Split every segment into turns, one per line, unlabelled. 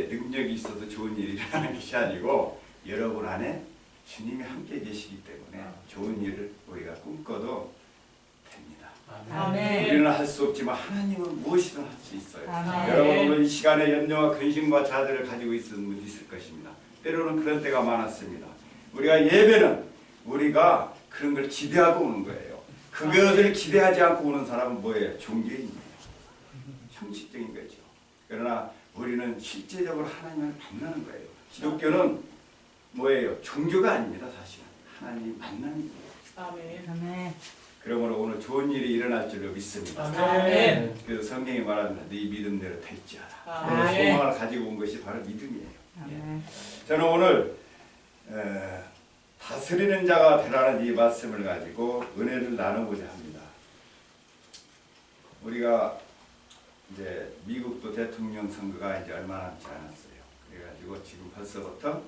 능력이 있어서 좋은 일이 일어나는 것이 아니고 여러분 안에 주님이 함께 계시기 때문에 좋은 일을 우리가 꿈꿔도 됩니다.
아멘.
우리는 할 수 없지만 하나님은 무엇이든 할 수 있어요.
아멘.
여러분 오늘 이 시간에 염려와 근심과 자들을 가지고 있는 분이 있을 것입니다. 때로는 그런 때가 많았습니다. 우리가 예배는 우리가 그런 걸 기대하고 오는 거예요. 그것을 기대하지 않고 오는 사람은 뭐예요? 종교인이에요. 형식적인 거죠. 그러나 우리는 실제적으로 하나님을 만나는 거예요. 기독교는 뭐예요? 종교가 아닙니다. 사실은 하나님이 만나는 거예요.
아멘.
그러므로 오늘 좋은 일이 일어날 줄로 믿습니다.
아멘.
그래서 성경이 말합니다. 네 믿음대로 될지어다.
아멘.
오늘 소망을 가지고 온 것이 바로 믿음이에요.
아멘.
저는 오늘 다스리는 자가 되라는 이 말씀을 가지고 은혜를 나누고자 합니다. 우리가 이제 미국도 대통령 선거가 이제 얼마 남지 않았어요. 그래가지고 지금 벌써부터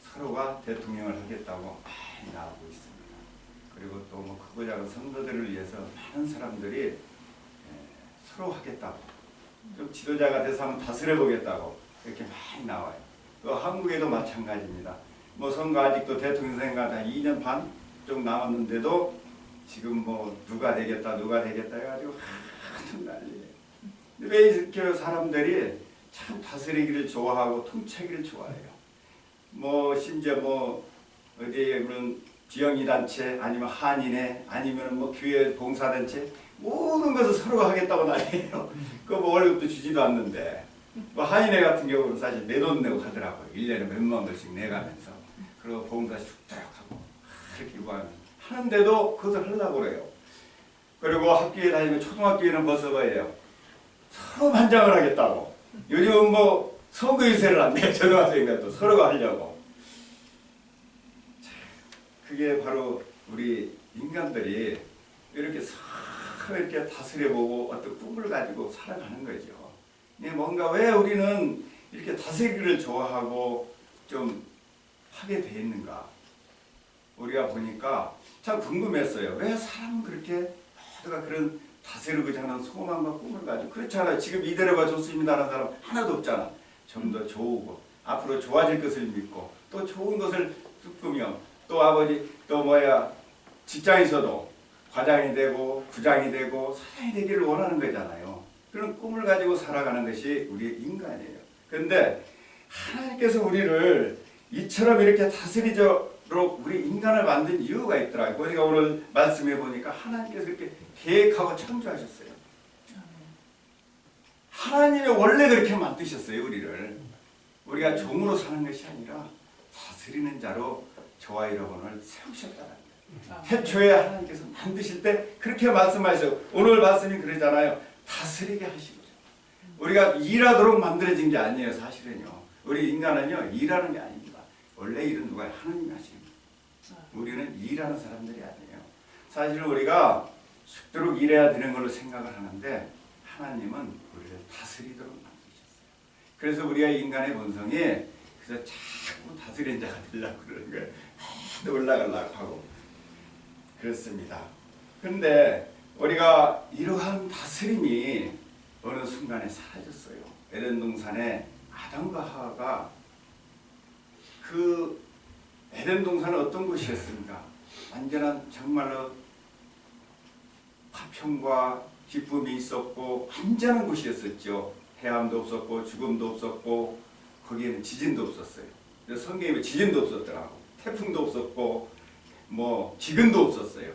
서로가 대통령을 하겠다고 많이 나오고 있습니다. 그리고 또 뭐 크고 작은 선거들을 위해서 많은 사람들이 서로 하겠다고, 좀 지도자가 돼서 한번 다스려 보겠다고 이렇게 많이 나와요. 또 한국에도 마찬가지입니다. 뭐 선거 아직도 대통령 선거가 한 2년 반 좀 남았는데도 지금 뭐 누가 되겠다 해가지고 하는 난리예요. 왜 이렇게 사람들이 참 다스리기를 좋아하고 통치하기를 좋아해요. 뭐 심지어 뭐 어디에 그런 지영이 단체 아니면 한인회 아니면 뭐 교회 봉사단체 모든 것을 서로 하겠다고 난리예요. 그뭐 월급도 주지도 않는데 뭐 한인회 같은 경우는 사실 내 돈 내고 하더라고요. 1년에 몇만 원씩 내가면서 그리고 봉사 쑥딱 하고 이렇게 요구하면서 하는데도 그것을 하려고 그래요. 그리고 학교에 다니면 초등학교에는 벌써 뭐예요? 서로 반장을 하겠다고. 요즘 뭐 선거 유세를 한대요. 초등학생들도 서로가 하려고. 그게 바로 우리 인간들이 이렇게 서로 이렇게 다스려보고 어떤 꿈을 가지고 살아가는 거죠. 뭔가 왜 우리는 이렇게 다스리기를 좋아하고 좀 하게 돼 있는가? 우리가 보니까 참 궁금했어요. 왜 사람은 그렇게 모두가 그런 다스리고자 하는 소망과 꿈을 가지고 그렇잖아요. 지금 이대로가 좋습니다 하는 사람 하나도 없잖아. 좀 더 좋고 앞으로 좋아질 것을 믿고 또 좋은 것을 꿈꾸며 또 아버지 또 직장에서도 과장이 되고 부장이 되고 사장이 되기를 원하는 거잖아요. 그런 꿈을 가지고 살아가는 것이 우리의 인간이에요. 그런데 하나님께서 우리를 이처럼 이렇게 다스리도록 우리 인간을 만든 이유가 있더라고요. 우리가 오늘 말씀해 보니까 하나님께서 이렇게 계획하고 창조하셨어요. 하나님이 원래 그렇게 만드셨어요. 우리가 종으로 사는 것이 아니라 다스리는 자로 저와 여러분을 세우셨다는 거예요. 태초에 하나님께서 만드실 때 그렇게 말씀하셔요. 오늘 말씀이 그러잖아요. 다스리게 하시고요. 우리가 일하도록 만들어진 게 아니에요. 사실은요. 우리 인간은요. 일하는 게 아닙니다. 원래 일은 누가 하나님이 하십니다. 우리는 일하는 사람들이 아니에요. 사실은 우리가 죽도록 일해야 되는 걸로 생각을 하는데 하나님은 우리를 다스리도록 만드셨어요. 그래서 우리가 인간의 본성이 그래서 자꾸 다스리는 자가 되려고 그러는 거예요. 또 올라가려고 하고 그렇습니다. 그런데 우리가 이러한 다스림이 어느 순간에 사라졌어요. 에덴 동산에 아담과 하와가 그 에덴 동산은 어떤 곳이었습니까? 완전한 정말로 화평과 기쁨이 있었고 완전한 곳이었었죠. 해함도 없었고 죽음도 없었고 거기에는 지진도 없었어요. 그래서 성경에 지진도 없었더라고. 태풍도 없었고 뭐 기근도 없었어요.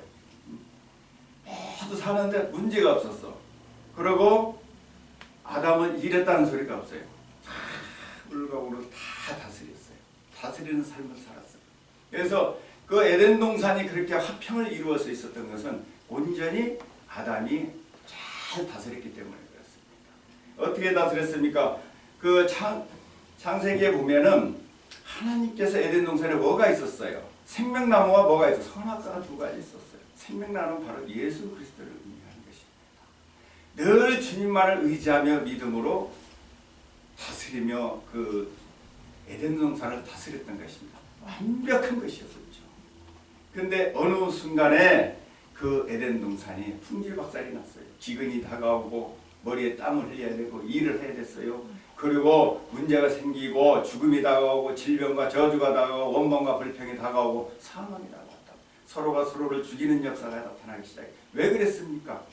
모두 사는데 문제가 없었어. 그리고 아담은 일했다는 소리가 없어요. 다 물과 다 다스렸어요. 다스리는 삶을 살았어요. 그래서 그 에덴 동산이 그렇게 화평을 이루어서 있었던 것은 온전히 아담이 잘 다스렸기 때문에 그렇습니다. 어떻게 다스렸습니까? 그 창세기에 보면은 하나님께서 에덴 동산에 뭐가 있었어요? 생명나무와 뭐가 있었어요? 선악과가 두 가지 있었어요. 생명나무는 바로 예수 그리스도를 의미하는 것입니다. 늘 주님만을 의지하며 믿음으로 다스리며 그 에덴 동산을 다스렸던 것입니다. 완벽한 것이었었죠. 그런데 어느 순간에 그 에덴 동산이 풍질박살이 났어요. 기근이 다가오고 머리에 땀을 흘려야 되고 일을 해야 됐어요. 그리고 문제가 생기고 죽음이 다가오고 질병과 저주가 다가오고 원망과 불평이 다가오고 사망이 다가왔다. 서로가 서로를 죽이는 역사가 나타나기 시작해. 왜 그랬습니까?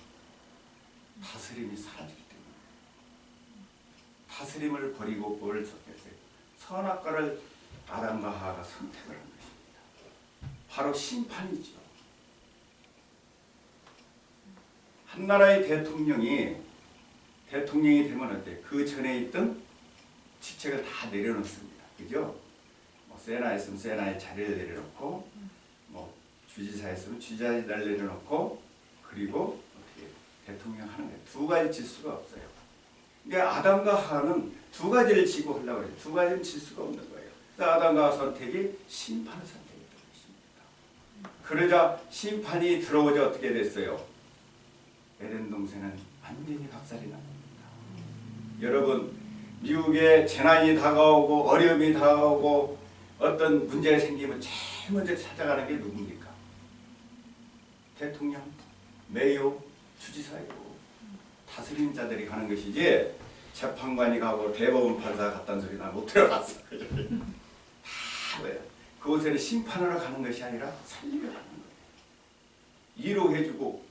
다스림이 사라지기 때문에. 다스림을 버리고 뭘 선택했어요? 선악과를 아담과 하와가 선택을 한 것입니다. 바로 심판이죠. 한 나라의 대통령이 되면 어때요? 그 전에 있던 직책을 다 내려놓습니다. 그죠? 뭐 세나에 있으면 세나의 자리를 내려놓고, 뭐 주지사에 있으면 주지사의 자리를 내려놓고, 그리고 어떻게 대통령 하는 거예요. 두 가지 질 수가 없어요. 근데 아담과 하와는 두 가지를 지고 하려고 해요. 두 가지는 질 수가 없는 거예요. 그래서 아담과 하와 선택이 심판을 선택했던 것입니다. 그러자 심판이 들어오자 어떻게 됐어요? 에덴 동산은 완전히 박살이 납니다. 여러분, 미국에 재난이 다가오고 어려움이 다가오고 어떤 문제가 생기면 제일 먼저 찾아가는 게 누굽니까? 대통령, 메이어, 주지사이고 다스리는 자들이 가는 것이지 재판관이 가고 대법원 판사가 갔다는 소리 나 못 들어봤어. 다 뭐야? 그곳에는 심판하러 가는 것이 아니라 살리러 가는 거예요. 위로해주고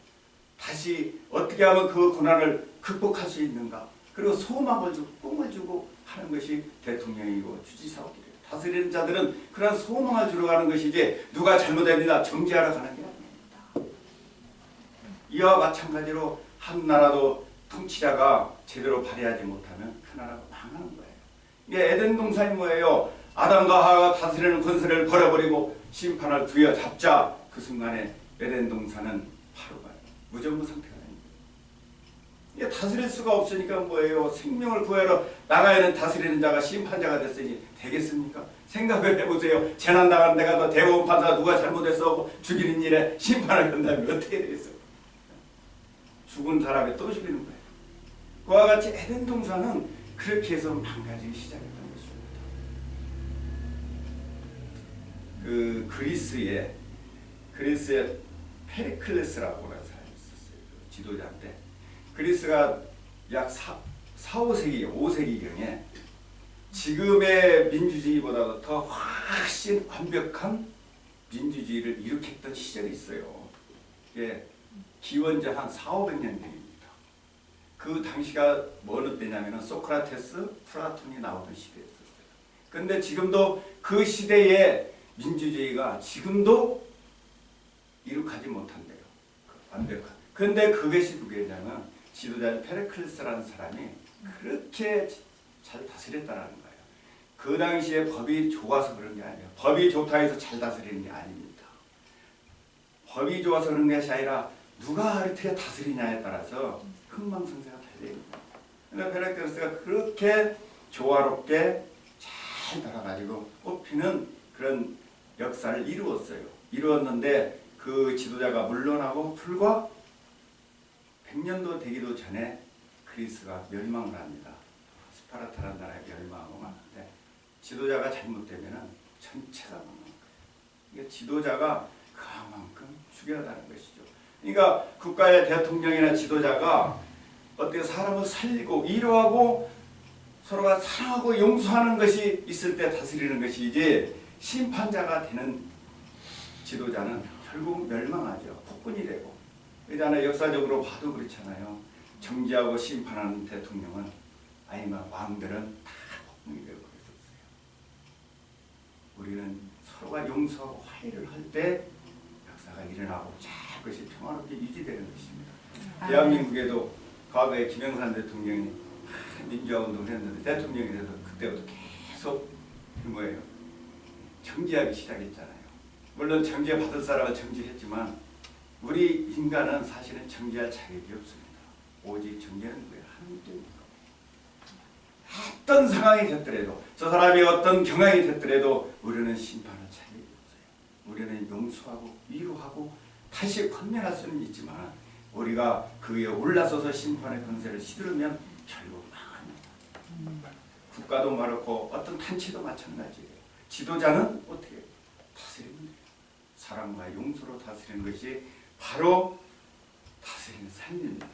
다시 어떻게 하면 그 고난을 극복할 수 있는가? 그리고 소망을 주고 꿈을 주고 하는 것이 대통령이고 주지사들이에요. 다스리는 자들은 그런 소망을 주러 가는 것이지 누가 잘못했느냐 정지하러 가는 게 아닙니다. 이와 마찬가지로 한 나라도 통치자가 제대로 발휘하지 못하면 그 나라가 망하는 거예요. 이게 에덴 동산이 뭐예요? 아담과 하와가 다스리는 권세를 버려버리고 심판을 부여잡자 그 순간에 에덴 동산은 바로 무전부 상태가 됩니다. 이게 다스릴 수가 없으니까 뭐예요? 생명을 구하러 나가야 하는 다스리는 자가 심판자가 됐으니 되겠습니까? 생각을 해보세요. 재난당한 데가 더 대법원 판사가 누가 잘못해서 죽이는 일에 심판을 한다면 어떻게 되겠어요? 죽은 사람이 또 죽이는 거예요. 그와 같이 에덴 동산은 그렇게 해서 망가지기 시작했던 것입니다. 그 그리스의 페리클레스라고 하는 사람이 있었어요. 그 지도자인데 그리스가 약 5세기경에 지금의 민주주의보다도 더 훨씬 완벽한 민주주의를 일으켰던 시절이 있어요. 이게 기원전 한 400~500년 전입니다. 그 당시가 어느 때냐면 소크라테스, 플라톤이 나오던 시대였었어요. 그런데 지금도 그 시대의 민주주의가 지금도 이룩하지 못한대요. 완벽한. 그런데 그것이 누구냐면 지도자 페르클레스라는 사람이 그렇게 잘 다스렸다라는 거예요. 그 당시에 법이 좋아서 그런 게 아니에요. 법이 좋다 해서 잘 다스리는 게 아닙니다. 법이 좋아서 그런 것이 아니라 누가 어떻게 다스리냐에 따라서 흥망성쇠가 달려있는 거예요. 그런데 페르클레스가 그렇게 조화롭게 잘 달아가지고 꼽히는 그런 역사를 이루었는데 그 지도자가 물러나고 불과 100년도 되기도 전에 그리스가 멸망을 합니다. 스파르타라는 나라에 멸망하고 마는데 지도자가 잘못되면 전체가 망하는 거예요. 이게 지도자가 그만큼 중요하다는 것이죠. 그러니까 국가의 대통령이나 지도자가 어떻게 사람을 살리고 위로하고 서로가 사랑하고 용서하는 것이 있을 때 다스리는 것이지 심판자가 되는 지도자는 결국 멸망하죠. 폭군이 되고. 그러잖아요. 역사적으로 봐도 그렇잖아요. 정지하고 심판하는 대통령은 아니면 왕들은 다 폭군이 되고 그랬었어요. 우리는 서로가 용서하고 화해를 할 때 역사가 일어나고 자 그것이 평화롭게 유지되는 것입니다. 대한민국에도 과거에 김영삼 대통령이 민주화 운동을 했는데 대통령이 돼서 그때부터 계속 뭐예요? 정지하기 시작했잖아요. 물론 정지해 받을 사람은 정지했지만 우리 인간은 사실은 정지할 자격이 없습니다. 오직 정지는 뭐예요? 하나님께입니다. 어떤 상황이 됐더라도 저 사람이 어떤 경향이 됐더라도 우리는 심판할 자격이 없어요. 우리는 용서하고 위로하고 다시 권면할 수는 있지만 우리가 그 위에 올라서서 심판의 권세를 휘두르면 결국 망합니다. 국가도 그렇고 어떤 단체도 마찬가지예요. 지도자는 어떻게 다스리는 거예요? 사랑과 용서로 다스리는 것이 바로 다스리는 삶입니다.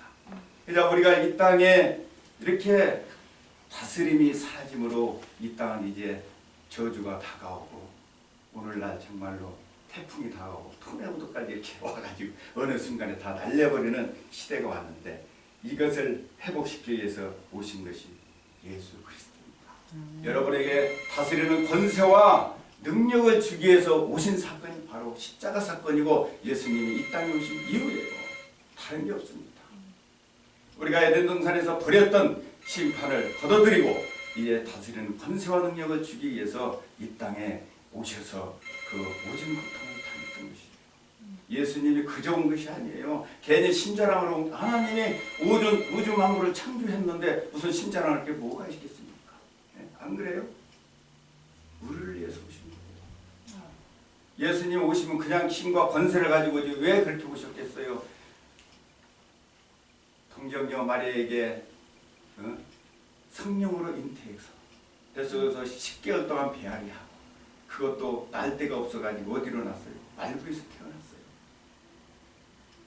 그래서 우리가 이 땅에 이렇게 다스림이 사라짐으로 이 땅은 이제 저주가 다가오고 오늘날 정말로 태풍이 다가오고 토네우도까지 이렇게 와가지고 어느 순간에 다 날려버리는 시대가 왔는데 이것을 회복시키기 위해서 오신 것이 예수 그리스도입니다. 여러분에게 다스리는 권세와 능력을 주기 위해서 오신 사건이 바로 십자가 사건이고 예수님이 이 땅에 오신 이유예요. 다른 게 없습니다. 우리가 에덴 동산에서 버렸던 심판을 걷어들이고 이제 다스리는 권세와 능력을 주기 위해서 이 땅에 오셔서 그 모진 고통을 당했던 것이에요. 예수님이 그저 온 것이 아니에요. 괜히 신자랑으로 하나님이 우주 만물을 창조했는데 무슨 신자랑할 게 뭐가 있겠습니까? 네? 안 그래요? 우리를 위해서 오신 거예요. 예수님 오시면 그냥 힘과 권세를 가지고 오지 왜 그렇게 오셨겠어요? 동정녀 마리아에게 성령으로 잉태해서 그래서 10개월 동안 배앓이하고 그것도 날 데가 없어가지고 어디로 났어요? 말구에서 태어났어요.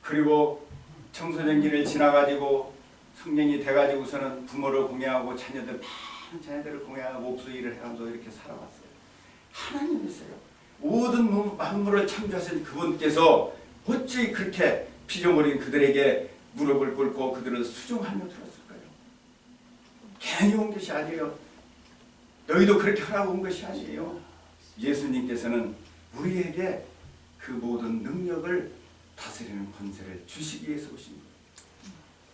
그리고 청소년기를 지나가지고 성령이 돼가지고서는 부모를 공양하고 많은 자녀들을 공양하고 목수일을 해가면서 이렇게 살아왔어요. 하나님이세요. 모든 만물을 창조하신 그분께서 어찌 그렇게 피조물인 그들에게 무릎을 꿇고 그들을 수종하며 들었을까요? 괜히 온 것이 아니에요. 너희도 그렇게 하라고 온 것이 아니에요. 예수님께서는 우리에게 그 모든 능력을 다스리는 권세를 주시기 위해서 오신 거예요.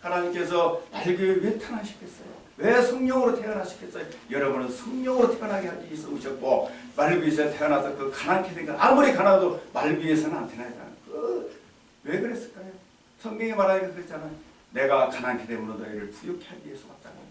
하나님께서 말교에 왜 태어나셨겠어요? 왜 성령으로 태어나셨겠어요? 여러분은 성령으로 태어나게 하기 위해서 오셨고 말교에서 태어나서 그 가난케 된 건 아무리 가난해도 말교에서는 안 태어나잖아요. 왜 그랬을까요? 성경이 말하니까 그랬잖아요. 내가 가난케 됨으로 너희를 부욕케 하기 위해서 왔다는 거예요.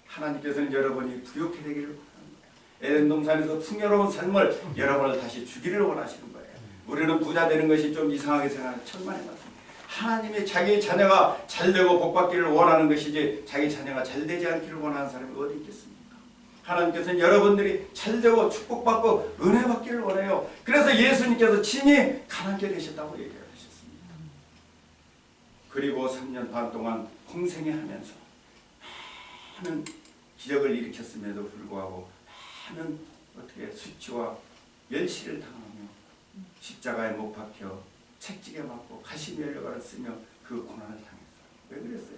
하나님께서는 여러분이 부욕케 되기를 원하는 거예요. 에덴 동산에서 풍요로운 삶을 여러분을 다시 주기를 원하시는 거예요. 우리는 부자 되는 것이 좀 이상하게 생각하는 천만의 말씀. 하나님이 자기 자녀가 잘되고 복받기를 원하는 것이지 자기 자녀가 잘되지 않기를 원하는 사람이 어디 있겠습니까? 하나님께서는 여러분들이 잘되고 축복받고 은혜받기를 원해요. 그래서 예수님께서 친히 가난케 되셨다고 얘기하셨습니다. 그리고 3년 반 동안 공생애하면서 많은 기적을 일으켰음에도 불구하고 많은 어떻게 수치와 멸시를 당하며 십자가에 못 박혀 채찍에 맞고 가시면류관을 쓰며 그 고난을 당했어요. 왜 그랬어요?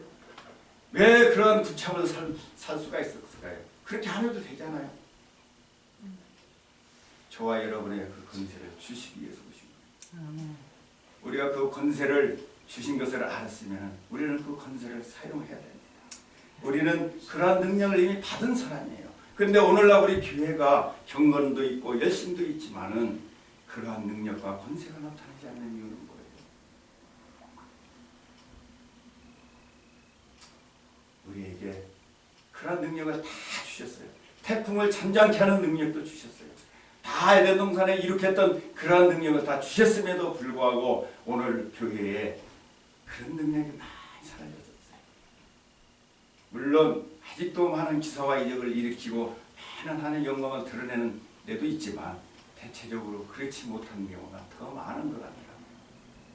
왜 그런 구참을 살 수가 있었을까요? 그렇게 안 해도 되잖아요. 저와 여러분의 그 권세를 주시기 위해서 오신 거예요. 우리가 그 권세를 주신 것을 알았으면 우리는 그 권세를 사용해야 됩니다. 우리는 그러한 능력을 이미 받은 사람이에요. 그런데 오늘날 우리 교회가 경건도 있고 열심도 있지만은 그러한 능력과 권세가 나타나지 않는 이유는 뭐예요? 우리에게 그러한 능력을 다 주셨어요. 태풍을 잠잠케 하는 능력도 주셨어요. 다 에덴 동산에 이룩했던 그러한 능력을 다 주셨음에도 불구하고 오늘 교회에 그런 능력이 많이 사라졌어요. 물론 아직도 많은 기사와 이적을 일으키고 많은 영광을 드러내는 데도 있지만 대체적으로 그렇지 못한 경우가 더 많은 것 같아요.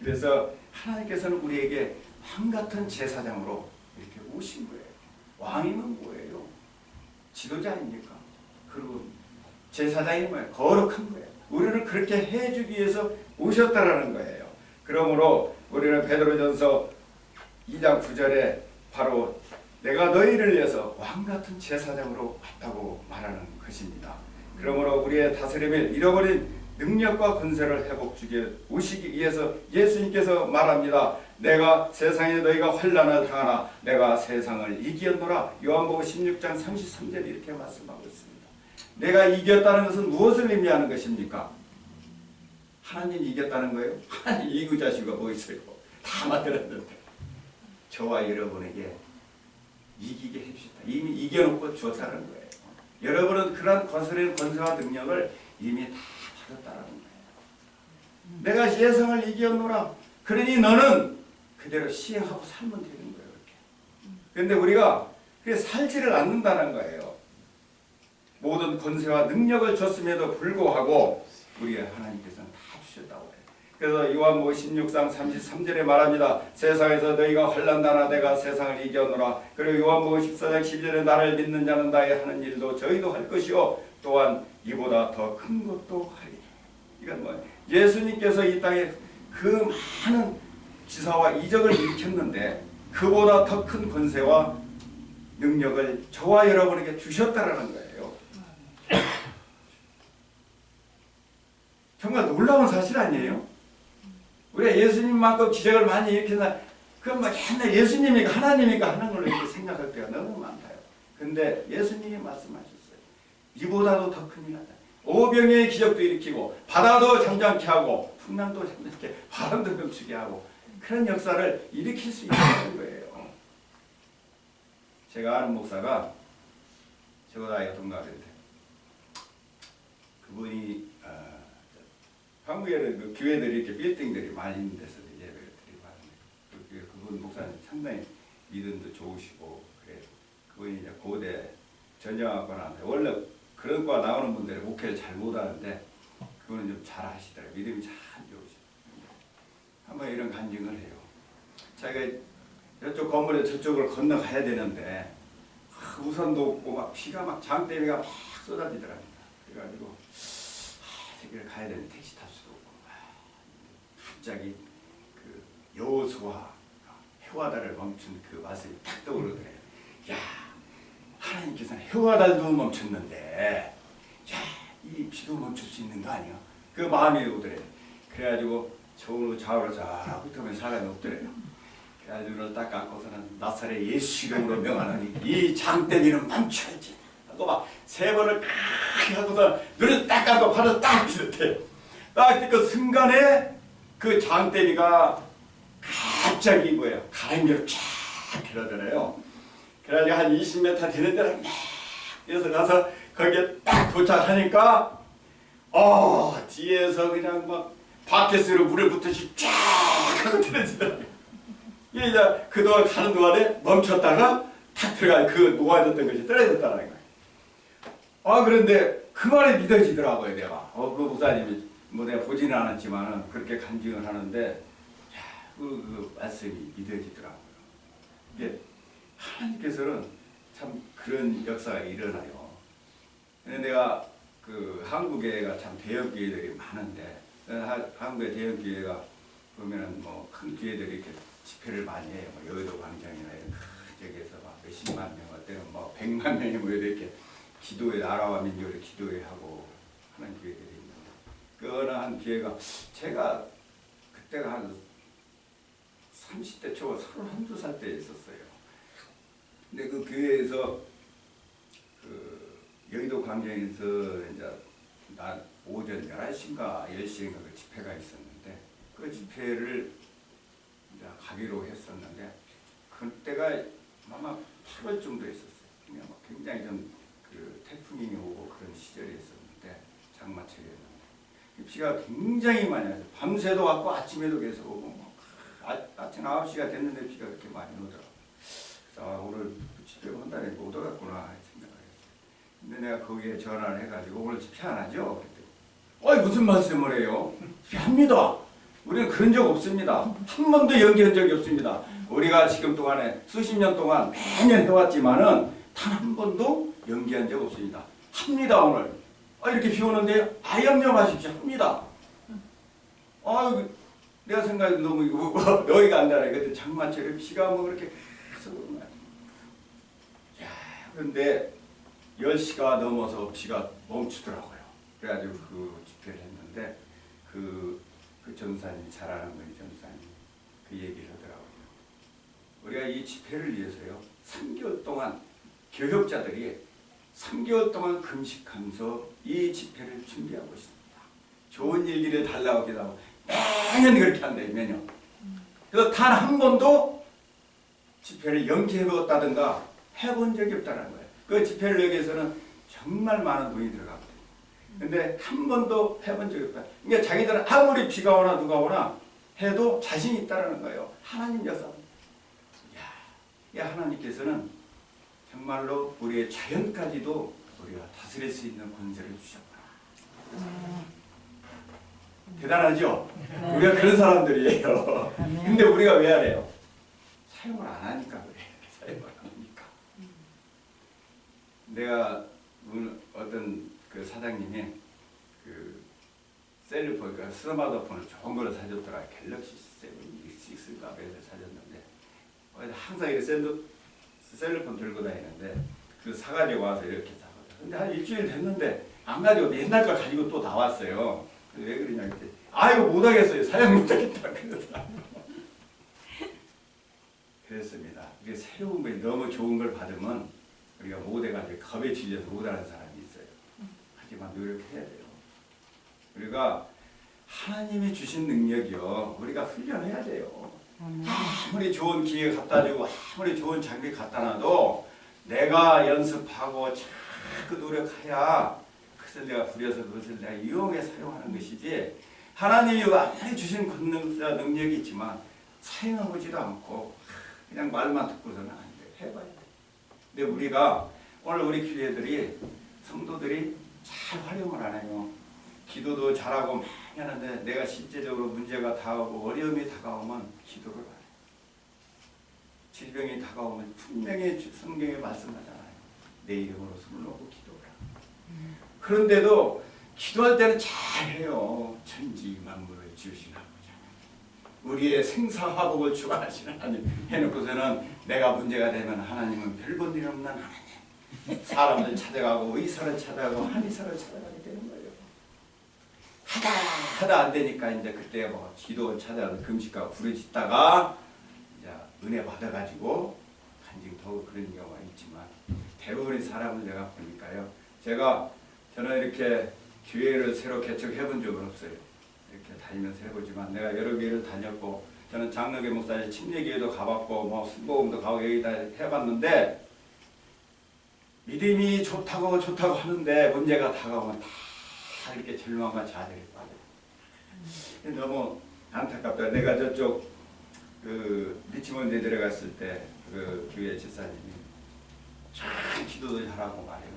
그래서 하나님께서는 우리에게 왕 같은 제사장으로 이렇게 오신 거예요. 왕이면 뭐예요? 지도자입니까? 그리고 제사장이 뭐예요? 거룩한 거예요. 우리를 그렇게 해주기 위해서 오셨다라는 거예요. 그러므로 우리는 베드로전서 2장 9절에 바로 내가 너희를 위해서 왕같은 제사장으로 왔다고 말하는 것입니다. 그러므로 우리의 다스림을 잃어버린 능력과 권세를 회복주기에 오시기 위해서 예수님께서 말합니다. 내가 세상에 너희가 환난을 당하나 내가 세상을 이기었노라. 요한복음 16장 33절 이렇게 말씀하고 있습니다. 내가 이겼다는 것은 무엇을 의미하는 것입니까? 하나님 이겼다는 거예요? 하나님 이기고 자시가 뭐 있어요? 다 만들었는데 저와 여러분에게 이기게 해주셨다. 이미 이겨놓고 주었다는 거예요. 여러분은 그러한 거스른 권세와 능력을 이미 다 받았다는 거예요. 내가 세상을 이겼노라. 그러니 너는 그대로 시행하고 살면 되는 거예요. 그런데 우리가 그게 살지를 않는다는 거예요. 모든 권세와 능력을 줬음에도 불구하고 우리 하나님께서는 다 주셨다고 해요. 그래서 요한복음 16장 33절에 말합니다. 세상에서 너희가 환난나나 내가 세상을 이겨노라. 그리고 요한복음 14장 12절에 나를 믿는 자는 나의 하는 일도 저희도 할 것이요 또한 이보다 더 큰 것도 하리니. 이건 뭐 예수님께서 이 땅에 그 많은 기사와 이적을 일으켰는데 그보다 더 큰 권세와 능력을 저와 여러분에게 주셨다라는 거예요. 정말 놀라운 사실 아니에요? 우리가 예수님만큼 기적을 많이 일으켰나, 그건 막 옛날 예수님이니까 하나님이니까 하는 걸로 이렇게 생각할 때가 너무 많아요. 근데 예수님이 말씀하셨어요. 이보다도 더 큰 일 하다. 오병이의 기적도 일으키고 바다도 잠잠케 하고 풍랑도 잠잠케 바람도 멈추게 하고 그런 역사를 일으킬 수 있는 거예요. 제가 아는 목사가 저보다 나이가 동갑인데 그분이 한국에는 그 교회들이 이렇게 빌딩들이 많이 있는 데서 예배를 드리고 하는데 그분 목사님 상당히 믿음도 좋으시고 그래. 그분이 이제 고대 전쟁학과 나왔는데 원래 그런 과 나오는 분들이 목회를 잘 못하는데 그분은 좀 잘하시더라고요. 믿음이 참 좋으시고 한번 이런 간증을 해요. 자기가 이쪽 건물에 저쪽을 건너가야 되는데 우산도 없고 막 비가 막 장대비가 막 쏟아지더랍니다. 그래가지고 저기를 가야 되는데 택시 탈 수도 없고 갑자기 그 여호수아가 해와달을 멈춘 그 말씀이 딱 떠오르더래요. 야, 하나님께서는 해와달도 멈췄는데 야, 이 비도 멈출 수 있는 거 아니야? 그 마음이 오더래요. 그래가지고 좌우로 쫙 훑으면 사람이 없더래요. 그래가지고 눈을 딱 감고서는 나사렛 예수 이름으로 명하노니 이 장대비는 멈춰야지 하고 막 세 번을 크게 하고서 눈을 딱 감고 팔을 딱 비롯해 딱 그 순간에 그 장대비가 갑자기 뭐예요? 가랑비로 쫙 길어잖아요. 그래가지고 한 20m 되는 데를 막 뛰어서 가서 거기에 딱 도착하니까 뒤에서 그냥 막 바켓으로 물에 붙듯이 쫙 하고 떨어지더라고요. 이게 이제 그동안 가는 동안에 멈췄다가 탁 들어가 그 놓아졌던 것이 떨어졌다는 거예요. 그런데 그 말이 믿어지더라고요. 내가 그 목사님이 뭐 내가 보지는 않았지만은 그렇게 간증을 하는데 그 말씀이 믿어지더라고요. 이게 하나님께서는 참 그런 역사가 일어나요. 근데 내가 그 한국에가 참 대형 교회들이 많은데 한국의 대형 교회가 보면은 뭐 큰 교회들이 이렇게 집회를 많이 해요. 뭐 여의도 광장이나 이런 큰 지역에서 막 몇십만 명, 어때는 뭐 100만 명이 모여서 이렇게 기도회, 나라와 민족을 기도회 하고 하는 교회들이 있는데 그 어느 한 교회가 제가 그때가 한 30대 초 31~32살 때 있었어요. 근데 그 교회에서 그 여의도 광장에서 이제 오전 11시인가 10시인가 그 집회가 있었는데 그 집회를 이제 가기로 했었는데 그때가 아마 8월 정도 있었어요. 그냥 굉장히 좀 그 태풍이 오고 그런 시절이 있었는데 장마철이었는데 비가 굉장히 많이 와서 밤새도 왔고 아침에도 계속 오고 아침 9시가 됐는데 비가 그렇게 많이 오더라고요. 그래서 오늘 집회 한다니 못 오겠구나 생각을 했어요. 근데 내가 거기에 전화를 해가지고 오늘 집회 안 하죠? 그랬더니 무슨 말씀을 해요? 합니다. 우리는 그런 적 없습니다. 한 번도 연기한 적이 없습니다. 우리가 지금 동안에 수십 년 동안 매년 해왔지만은 단 한 번도 연기한 적 없습니다. 합니다 오늘. 이렇게 비 오는데요? 염려하십시오. 합니다. 내가 생각해도 너무 이거 너희가 안다네. 그때 장마철에 비가 뭐 그렇게 계속 오는 거야. 그런데 10시가 넘어서 비가 멈추더라고요. 그래가지고 그 집회를 했는데 그 전사님이 잘 아는 분이 전사님 그 얘기를 하더라고요. 우리가 이 집회를 위해서요 3개월 동안 교역자들이 3개월 동안 금식하면서 이 집회를 준비하고 있습니다. 좋은 일기를 달라고 기도하고 매년 그렇게 한대요. 매년. 그래서 단 한 번도 집회를 연기해보았다든가 해본 적이 없다는 거예요. 그 집회를 여기 위해서는 정말 많은 돈이 들어가거든요. 근데 한 번도 해본 적이 없다. 그러니까 자기들은 아무리 비가 오나 누가 오나 해도 자신이 있다는 거예요. 하나님 역사. 야, 하나님께서는 정말로 우리의 자연까지도 우리가 다스릴 수 있는 권세를 주셨구나. 대단하죠?
네.
우리가 그런 사람들이에요.
아멘.
근데 우리가 왜 안 해요? 사용을 안 하니까 그래. 사용을 안 하니까. 내가 어떤 그 사장님이 그 셀리폰, 그 스마트폰을 좋은 걸 사줬더라. 갤럭시 7, 6인가 그래서 사줬는데 항상 이렇게 셀리폰 들고 다니는데 그 사가지고 와서 이렇게 사거든. 근데 한 일주일 됐는데 안 가지고 옛날 걸 가지고 또 나왔어요. 왜 그러냐 그랬더니 이거 못하겠어요. 사용 못하겠다 그러더라고요. 그랬습니다. 이게 새로운 거 너무 좋은 걸 받으면 우리가 못해가지고 겁에 질려서 못하는 사람이 있어요. 하지만 노력해야 돼요. 우리가 하나님이 주신 능력이요. 우리가 훈련해야 돼요. 아무리 좋은 기회 갖다 주고 아무리 좋은 장비 갖다 놔도 내가 연습하고 자꾸 노력해야 그것을 내가 부려서 그것을 내가 이용해 사용하는 것이지 하나님이 아무리 주신 능력이 있지만 사용하지도 않고 그냥 말만 듣고서는 안 돼요. 해봐야 돼요. 근데 우리가 오늘 우리 교회들이 성도들이 잘 활용을 안 해요. 기도도 잘하고 많이 하는데 내가 실제적으로 문제가 다가오고 어려움이 다가오면 기도를 안 해요. 질병이 다가오면 분명히 성경에 말씀하잖아요. 내 이름으로 손을 놓고 기도를 하라. 그런데도 기도할 때는 잘해요. 천지 만물을 지으신 아버지 우리의 생사화복을 주관하시는 하나님 해놓고서는 내가 문제가 되면 하나님은 별 볼 일 없는 하나님 사람을 찾아가고 의사를 찾아가고 한의사를 찾아가게 되는 거예요. 하다 안 되니까 이제 그때 뭐 기도 찾아서 금식하고 부르짖다가 이제 은혜 받아가지고 간증 더 그런 경우가 있지만 대부분의 사람을 내가 보니까요. 저는 이렇게 교회를 새로 개척해 본 적은 없어요. 이렇게 다니면서 해보지만 내가 여러 교회를 다녔고 저는 장로교 목사님 침례교회도 가봤고 뭐 순복음도 가고 여기다 해봤는데 믿음이 좋다고 하는데 문제가 다가오면 다 이렇게 절망과 좌절이 빠져요. 너무 안타깝다. 내가 저쪽 그 리치몬드에 들어갔을 때 그 교회 집사님이 참 기도도 잘하고 말해요.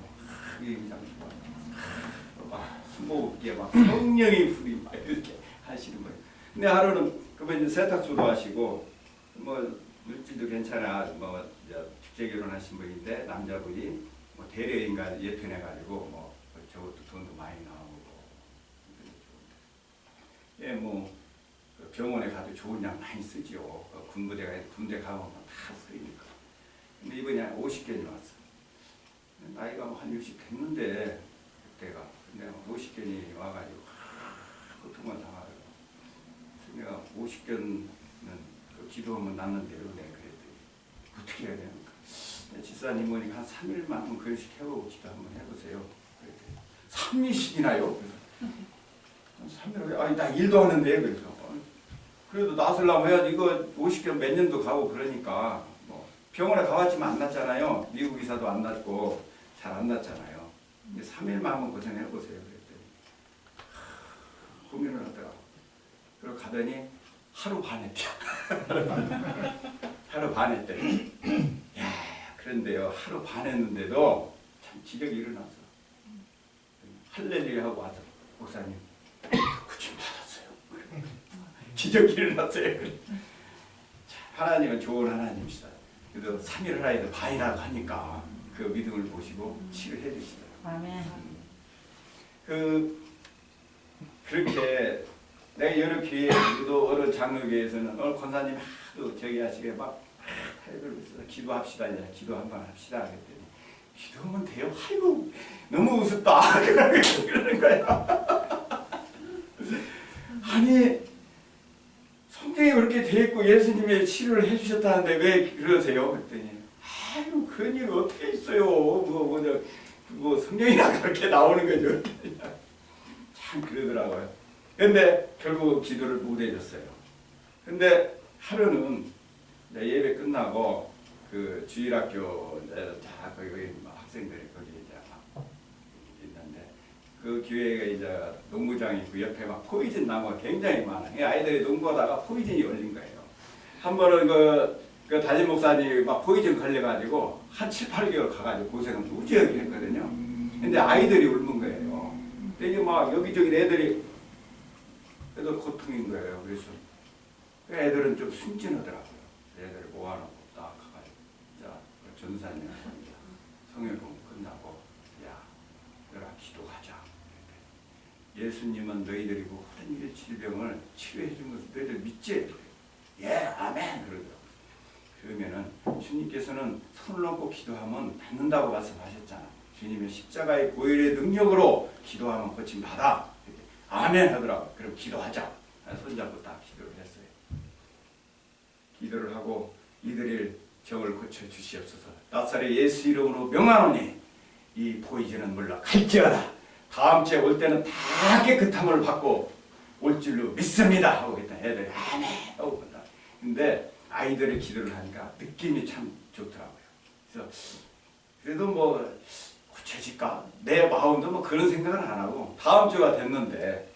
그게 참 좋아요. 막 순복음기에 막 성령이 불이 막 이렇게 하시는 거예요. 근데 하루는 그분 이제 세탁소도 하시고 뭐 물질도 괜찮아 뭐 축제 결혼하신 분인데 남자분이 뭐 대려인가 예편해가지고 뭐 저것도 돈도 많이 나오고 예 뭐 병원에 가도 좋은 약 많이 쓰지요. 군대 가면 다 쓰니까. 근데 이번에 한 50견이 왔어. 나이가 뭐 한 60 됐는데 그때가 근데 50견이 와가지고 고통을 당하더라고. 내가 50견은 그 기도하면 낫는데요. 내가 그랬더니 어떻게 해야 되는가. 집사님 보니까 한 3일만큼 그런식 해보고 기도 한번 해보세요. 그랬더니 3일씩이나요? 그래서 3일 나 일도 하는데 그래서 그래도 낫으려면 해야지. 이거 50견 몇 년도 가고 그러니까 뭐 병원에 가봤지만 안 낫잖아요. 미국 의사도 안 낫고 잘 안 낫잖아요. 근데 3일만 한번 고생해보세요. 그랬더니 고민을 하더라고. 그리고 가더니 하루 반 했대. 하루 반 했대. 야, 그런데요. 하루 반 했는데도 참 기적이 일어났어. 할렐루야 하고 와서 목사님 구침 받았어요. 기적이 일어났어요. 하나님은 좋은 하나님이시다. 그래도 3일 하라 해도 반이라고 하니까 그 믿음을 보시고 치료해 주시더라고요. 그렇게 내가 여러 교회도 어느 장로교회에서는 권사님 하도 저기 하시게 막 기도합시다. 이제 기도 한번 합시다. 그랬더니 기도하면 돼요? 아이고 너무 우습다. 그러는 거야. 아니 성경에 그렇게 돼 있고 예수님이 치료를 해주셨다는데 왜 그러세요? 그랬더니 아유 그런 일 어떻게 있어요? 뭐 성경이나 그렇게 나오는 거죠. 참 그러더라고요. 근데 결국 기도를 못 해줬어요. 근데 하루는 예배 끝나고 그 주일학교 다 거기 학생들이 거기 이제 막 있는데 그 교회가 이제 농구장이 있고 옆에 막 포이즌 나무가 굉장히 많아요. 아이들이 농구하다가 포이즌이 걸린 거예요. 한 번은 그 담임 목사님이 막 포이즌 걸려가지고 한 7, 8개월 가가지고 고생을 무지하게 했거든요. 근데 아이들이 굶은 거예요. 근데 이게 막 여기저기 애들이 그래도 고통인 거예요. 그래서 애들은 좀 순진하더라고요. 애들을 모아놓고 딱 가가지고 자 전사님하고 성회봉 끝나고 야 너라 기도하자. 예수님은 너희들이 그 호련일 질병을 치료해 준 것을 너희들 믿지? 예 아멘 그러더라고요. 그러면은 주님께서는 손을 얹고 기도하면 받는다고 말씀하셨잖아. 주님의 십자가의 보혈의 능력으로 기도하면 고침 받아. 아멘 하더라고. 그럼 기도하자. 손잡고 딱 기도를 했어요. 기도를 하고 이들의 정을 고쳐 주시옵소서. 나사렛 예수 이름으로 명하노니 이 포이즌은 물러갈지어다. 다음 주에 올 때는 다 깨끗함을 받고 올 줄로 믿습니다 하고 그랬더니 애들이 아멘 하고 본다. 근데 아이들의 기도를 하니까 느낌이 참 좋더라고요. 그래서 그래도 뭐 고쳐질까? 내 마음도 뭐 그런 생각은 안 하고 다음 주가 됐는데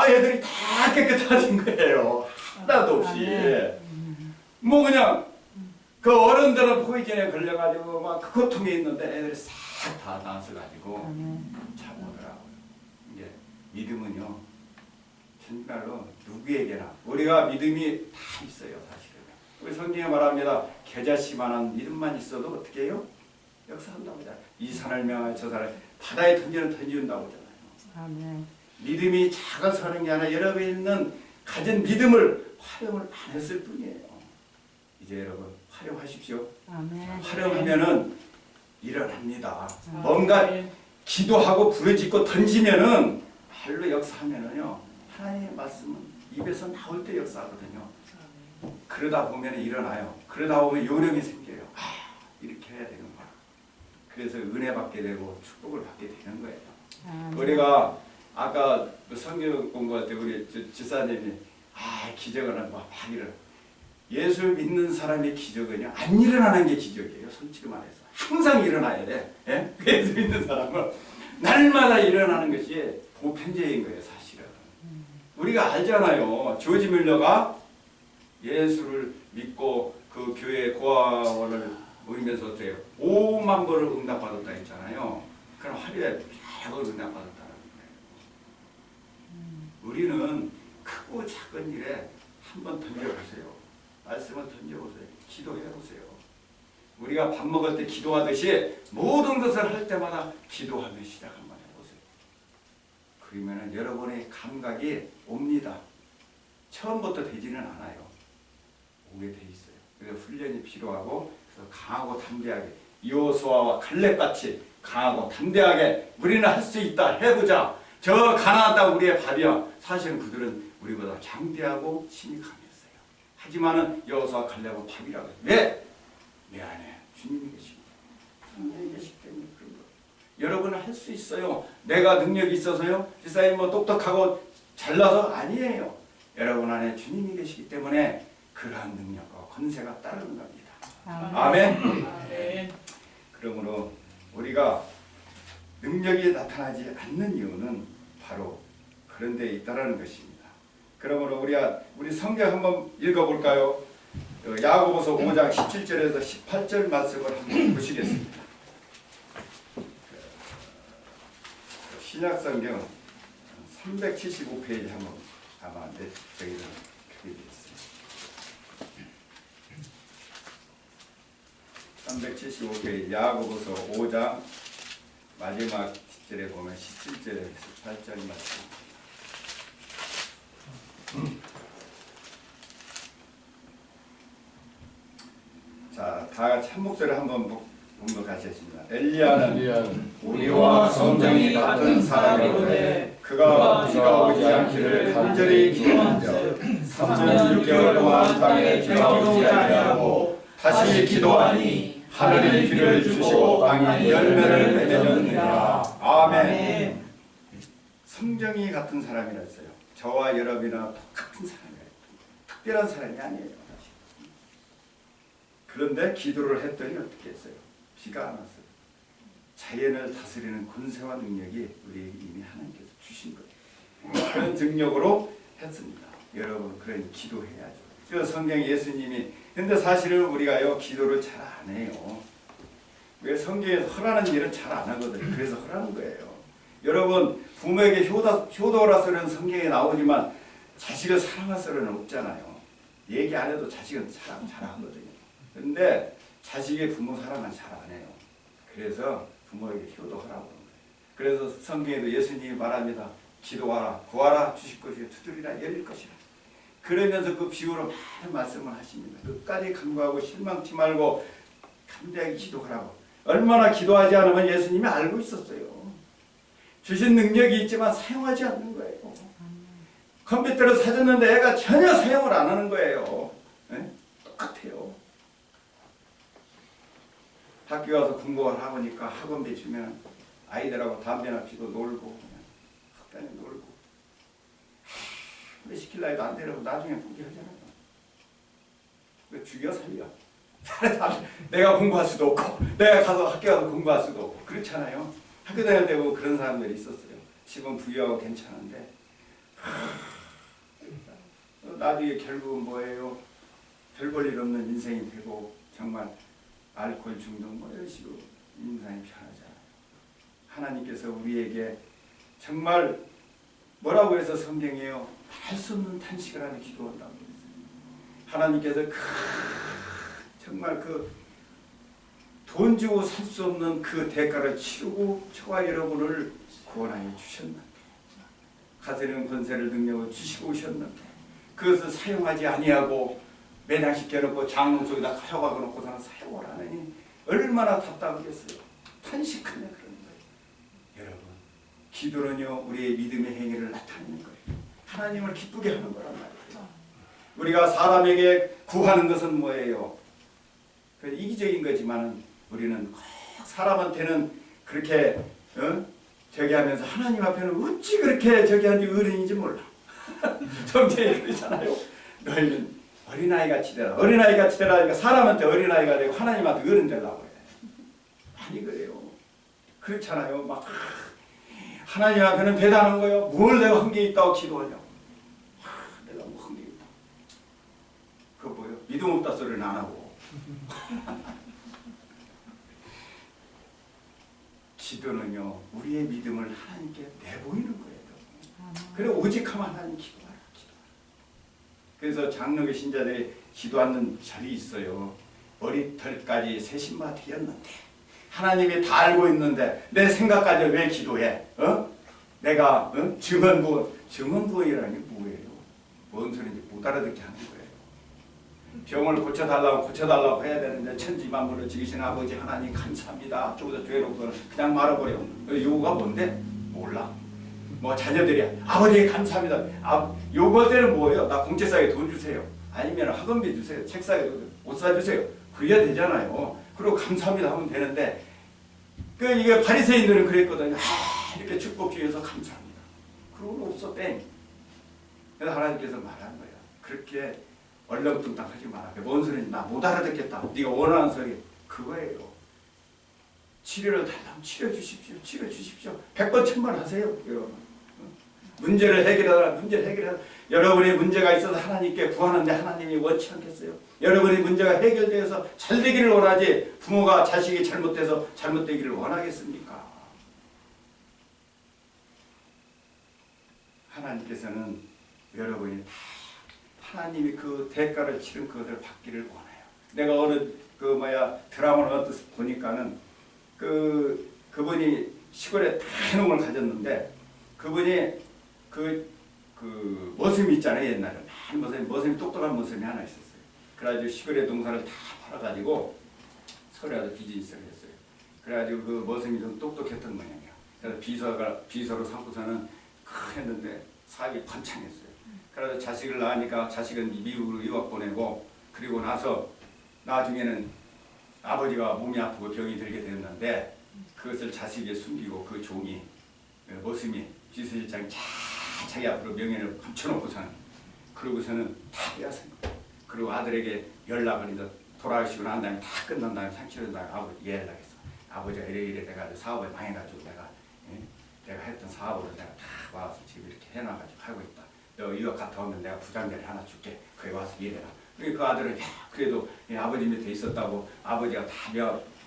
애들이 다 깨끗해진 거예요. 하나도 없이. 뭐 그냥 그 어른들은 포이즌에 걸려가지고 막 그 고통에 있는데 애들이 싹 다 나서가지고 참 오더라고요. 이게 믿음은요 정말로 누구에게나 우리가 믿음이 다 있어요. 사실은 우리 성경에 말합니다. 겨자씨만한 믿음만 있어도 어떻게 해요? 역사한다고 하잖아요. 이 산을 명하여 저 산을 바다에 던지는다고 하잖아요.
아멘.
믿음이 작아서 하는 게 아니라 여러분이 있는 가진 믿음을 활용을 안 했을 뿐이에요. 이제 여러분 활용하십시오.
아멘.
활용하면은 일어납니다. 뭔가 기도하고 부르짖고 던지면은 발로 역사하면은요 하나님의 말씀은 입에서 나올 때 역사하거든요. 그러다 보면 일어나요. 그러다 보면 요령이 생겨요. 이렇게 해야 되는 거야. 그래서 은혜 받게 되고 축복을 받게 되는 거예요. 우리가 아까 성경 공부할 때 우리 지사님이 기적을 하는 막 일어나. 예수 믿는 사람의 기적은요 안 일어나는 게 기적이에요. 솔직히 말해서 항상 일어나야 돼. 예? 예수 믿는 사람은 날마다 일어나는 것이 보편제인 거예요. 사실은 우리가 알잖아요. 조지 밀러가 예수를 믿고 그 교회 고아원을 모이면서 어때요? 5만 번을 응답받았다 했잖아요. 그럼 하루에 100을 응답받았다는 거예요. 우리는 크고 작은 일에 한번 던져보세요. 말씀을 던져보세요. 기도해보세요. 우리가 밥 먹을 때 기도하듯이 모든 것을 할 때마다 기도하며 시작 한번 해보세요. 그러면 여러분의 감각이 옵니다. 처음부터 되지는 않아요. 오게 돼 있어요. 그래서 훈련이 필요하고 그래서 강하고 담대하게 여호수아와 갈렙같이 강하고 담대하게 우리는 할 수 있다. 해보자. 저 가나안 땅 우리의 밥이야. 사실은 그들은 우리보다 장대하고 힘이 강했어요. 하지만은 여호수아 갈렙은 밥이라고 해요. 왜? 내 안에 주님이 계십니다. 주님이 계시기 때문에 그런 거예요. 여러분은 할 수 있어요. 내가 능력이 있어서요. 지사님 뭐 똑똑하고 잘나서 아니에요. 여러분 안에 주님이 계시기 때문에 그러한 능력과 권세가 따르는 겁니다. 아멘. 아멘. 그러므로 우리가 능력이 나타나지 않는 이유는 바로 그런 데 있다라는 것입니다. 그러므로 우리 성경 한번 읽어볼까요? 야고보서 5장 17절에서 18절 말씀을 한번 보시겠습니다. 신약성경 375페이지 한번 아마 저기는 크게 되겠습니다. 375페이지 야고보서 5장 마지막 뒷절에 보면 17절에서 18절 말씀. 자, 다 같이 한 목소리 한번 봉독하시겠습니다. 엘리야는
우리와 성정이 같은 사람이로되
그가 비가 오지 않기를 간절히 기도한즉 3년 6개월 동안 땅에 비가 오지 아니하고 다시 기도하니 하늘이 비를 주시고 땅이 열매를 맺었느니라. 아멘. 성정이 같은 사람이라 했어요. 저와 여러분이나 똑같은 사람이에요. 특별한 사람이 아니에요. 사실. 그런데 기도를 했더니 어떻게 했어요? 비가 안 왔어요. 자연을 다스리는 권세와 능력이 우리에게 이미 하나님께서 주신 거예요. 그런 능력으로 했습니다. 여러분 그런 기도해야죠. 저 성경 예수님이 근데 사실은 우리가요 기도를 잘 안 해요. 왜 성경에서 허라는 일은 잘 안 하거든요. 그래서 허라는 거예요. 여러분 부모에게 효도하라서는 성경에 나오지만 자식을 사랑하라서는 없잖아요. 얘기 안 해도 자식은 잘하거든요. 그런데 자식이 부모 사랑은 잘 안 해요. 그래서 부모에게 효도하라고 하는 거예요. 그래서 성경에도 예수님이 말합니다. 기도하라, 구하라, 주실 것이요 두드리라, 열릴 것이라. 그러면서 그 비유로 많은 말씀을 하십니다. 끝까지 간구하고 실망치 말고 담대하게 기도하라고. 얼마나 기도하지 않으면 예수님이 알고 있었어요. 주신 능력이 있지만 사용하지 않는 거예요. 컴퓨터를 사줬는데 애가 전혀 사용을 안 하는 거예요. 네? 똑같아요. 학교 가서 공부를 하니까 학원비 주면 아이들하고 담배나 피고 놀고 그냥 학교에 놀고 왜 시킬 나이도 안 되라고 나중에 포기하잖아요. 왜 죽여 살려. 내가 공부할 수도 없고 내가 가서 학교 가서 공부할 수도 없고 그렇잖아요. 학교 다닐 때 보면 그런 사람들이 있었어요. 지금 부유하고 괜찮은데 나중에 결국은 뭐예요? 별 볼 일 없는 인생이 되고 정말 알코올 중독 뭐 이런 식으로 인생이 변하잖아요. 하나님께서 우리에게 정말 뭐라고 해서 성경이에요? 할 수 없는 탄식을 하는 기도한다고 했어요. 하나님께서 정말 돈 주고 살 수 없는 그 대가를 치르고 저와 여러분을 구원하여 주셨는데 가세는 권세를 능력을 주시고 오셨는데 그것을 사용하지 아니하고 매장시켜놓고 장롱 속에다 가져가 놓고서는 사용을 안 하니 얼마나 답답하겠어요. 탄식하며 그러는 거예요. 여러분 기도는요 우리의 믿음의 행위를 나타내는 거예요. 하나님을 기쁘게 하는 거란 말이에요. 우리가 사람에게 구하는 것은 뭐예요? 이기적인 거지만 우리는 꼭 사람한테는 그렇게 저기 하면서 하나님 앞에는 어찌 그렇게 저기 한지 어른인지 몰라. 성경에 그러잖아요. 너희는 어린아이같이 되라. 어린아이같이 되라 하니까 사람한테 어린아이가 되고 하나님한테 어른 되려고 해. 아니 그래요. 그렇잖아요. 막 하나님 앞에는 대단한 거예요. 뭘 내가 한 게 있다고 기도하냐고. 내가 뭐 한 게 있다. 그거 뭐예요? 믿음 없다 소리는 안 하고. 기도는요 우리의 믿음을 하나님께 내보이는 거예요. 그래 오직하면 하나님 기도하라. 그래서 장로교 신자들이 기도하는 절이 있어요. 머리털까지 세신마 되었는데 하나님이 다 알고 있는데 내 생각까지 왜 기도해? 내가 증언부원이라는 게 뭐예요? 뭔 소리인지 못 알아듣게 하는 거예요. 병을 고쳐달라고 해야 되는데 천지만물을 지으신 아버지 하나님 감사합니다. 쪽에서 죄로서는 그냥 말아버려. 요구가 뭔데? 몰라. 뭐 자녀들이야. 아버지 감사합니다. 요구할 때는 뭐예요? 나 공채 싸게 돈 주세요. 아니면 학원비 주세요. 책 싸게 옷 사주세요. 그래야 되잖아요. 그리고 감사합니다 하면 되는데 이게 바리새인들은 그랬거든요. 이렇게 축복주의해서 감사합니다. 그러고 없어 땡. 그래서 하나님께서 말한 거예요. 그렇게 얼렁뚱땅 하지 마라. 뭔 소리인지 나 못 알아듣겠다. 네가 원하는 소리 그거예요. 치료를 달라면 치료 주십시오. 100번 1000번 하세요. 여러분. 문제를 해결하라. 여러분의 문제가 있어서 하나님께 구하는데 하나님이 원치 않겠어요? 여러분의 문제가 해결되어서 잘 되기를 원하지 부모가 자식이 잘못돼서 잘못되기를 원하겠습니까? 하나님께서는 여러분이 하나님이 그 대가를 치른 것을 받기를 원해요. 내가 어느 드라마를 어디서 보니까는 그분이 시골에 다 해농을 가졌는데 그분이 그 머슴이 있잖아요. 옛날에 머슴이 똑똑한 머슴이 하나 있었어요. 그래가지고 시골에 농사를 다 팔아가지고 서울에 비즈니스를 했어요. 그래가지고 그 머슴이 좀 똑똑했던 모양이야. 그래서 비서로 삼고서는 했는데 사업이 번창했어요. 그래서 자식을 낳으니까 자식은 미국으로 유학 보내고 그리고 나서 나중에는 아버지가 몸이 아프고 병이 들게 됐는데 그것을 자식에게 숨기고 그 종이 머슴이 비서실장이 자기 앞으로 명예를 감춰놓고서는 그러고서는 다 빼앗은 거예요. 그리고 아들에게 연락을 해서 돌아가시고 난 다음에 다 끝난 다음에 상처를 다음에 아버지에 연락했어. 아버지가 이래 돼가지고 사업을 망해가지고 내가 했던 사업을 내가 다 와서 지금 이렇게 해놔가지고 하고 있다. 너 유학 갔다 오면 내가 부장자리 하나 줄게. 거기 와서 일해라. 그 아들은 그래도 아버지 밑에 있었다고 아버지가 다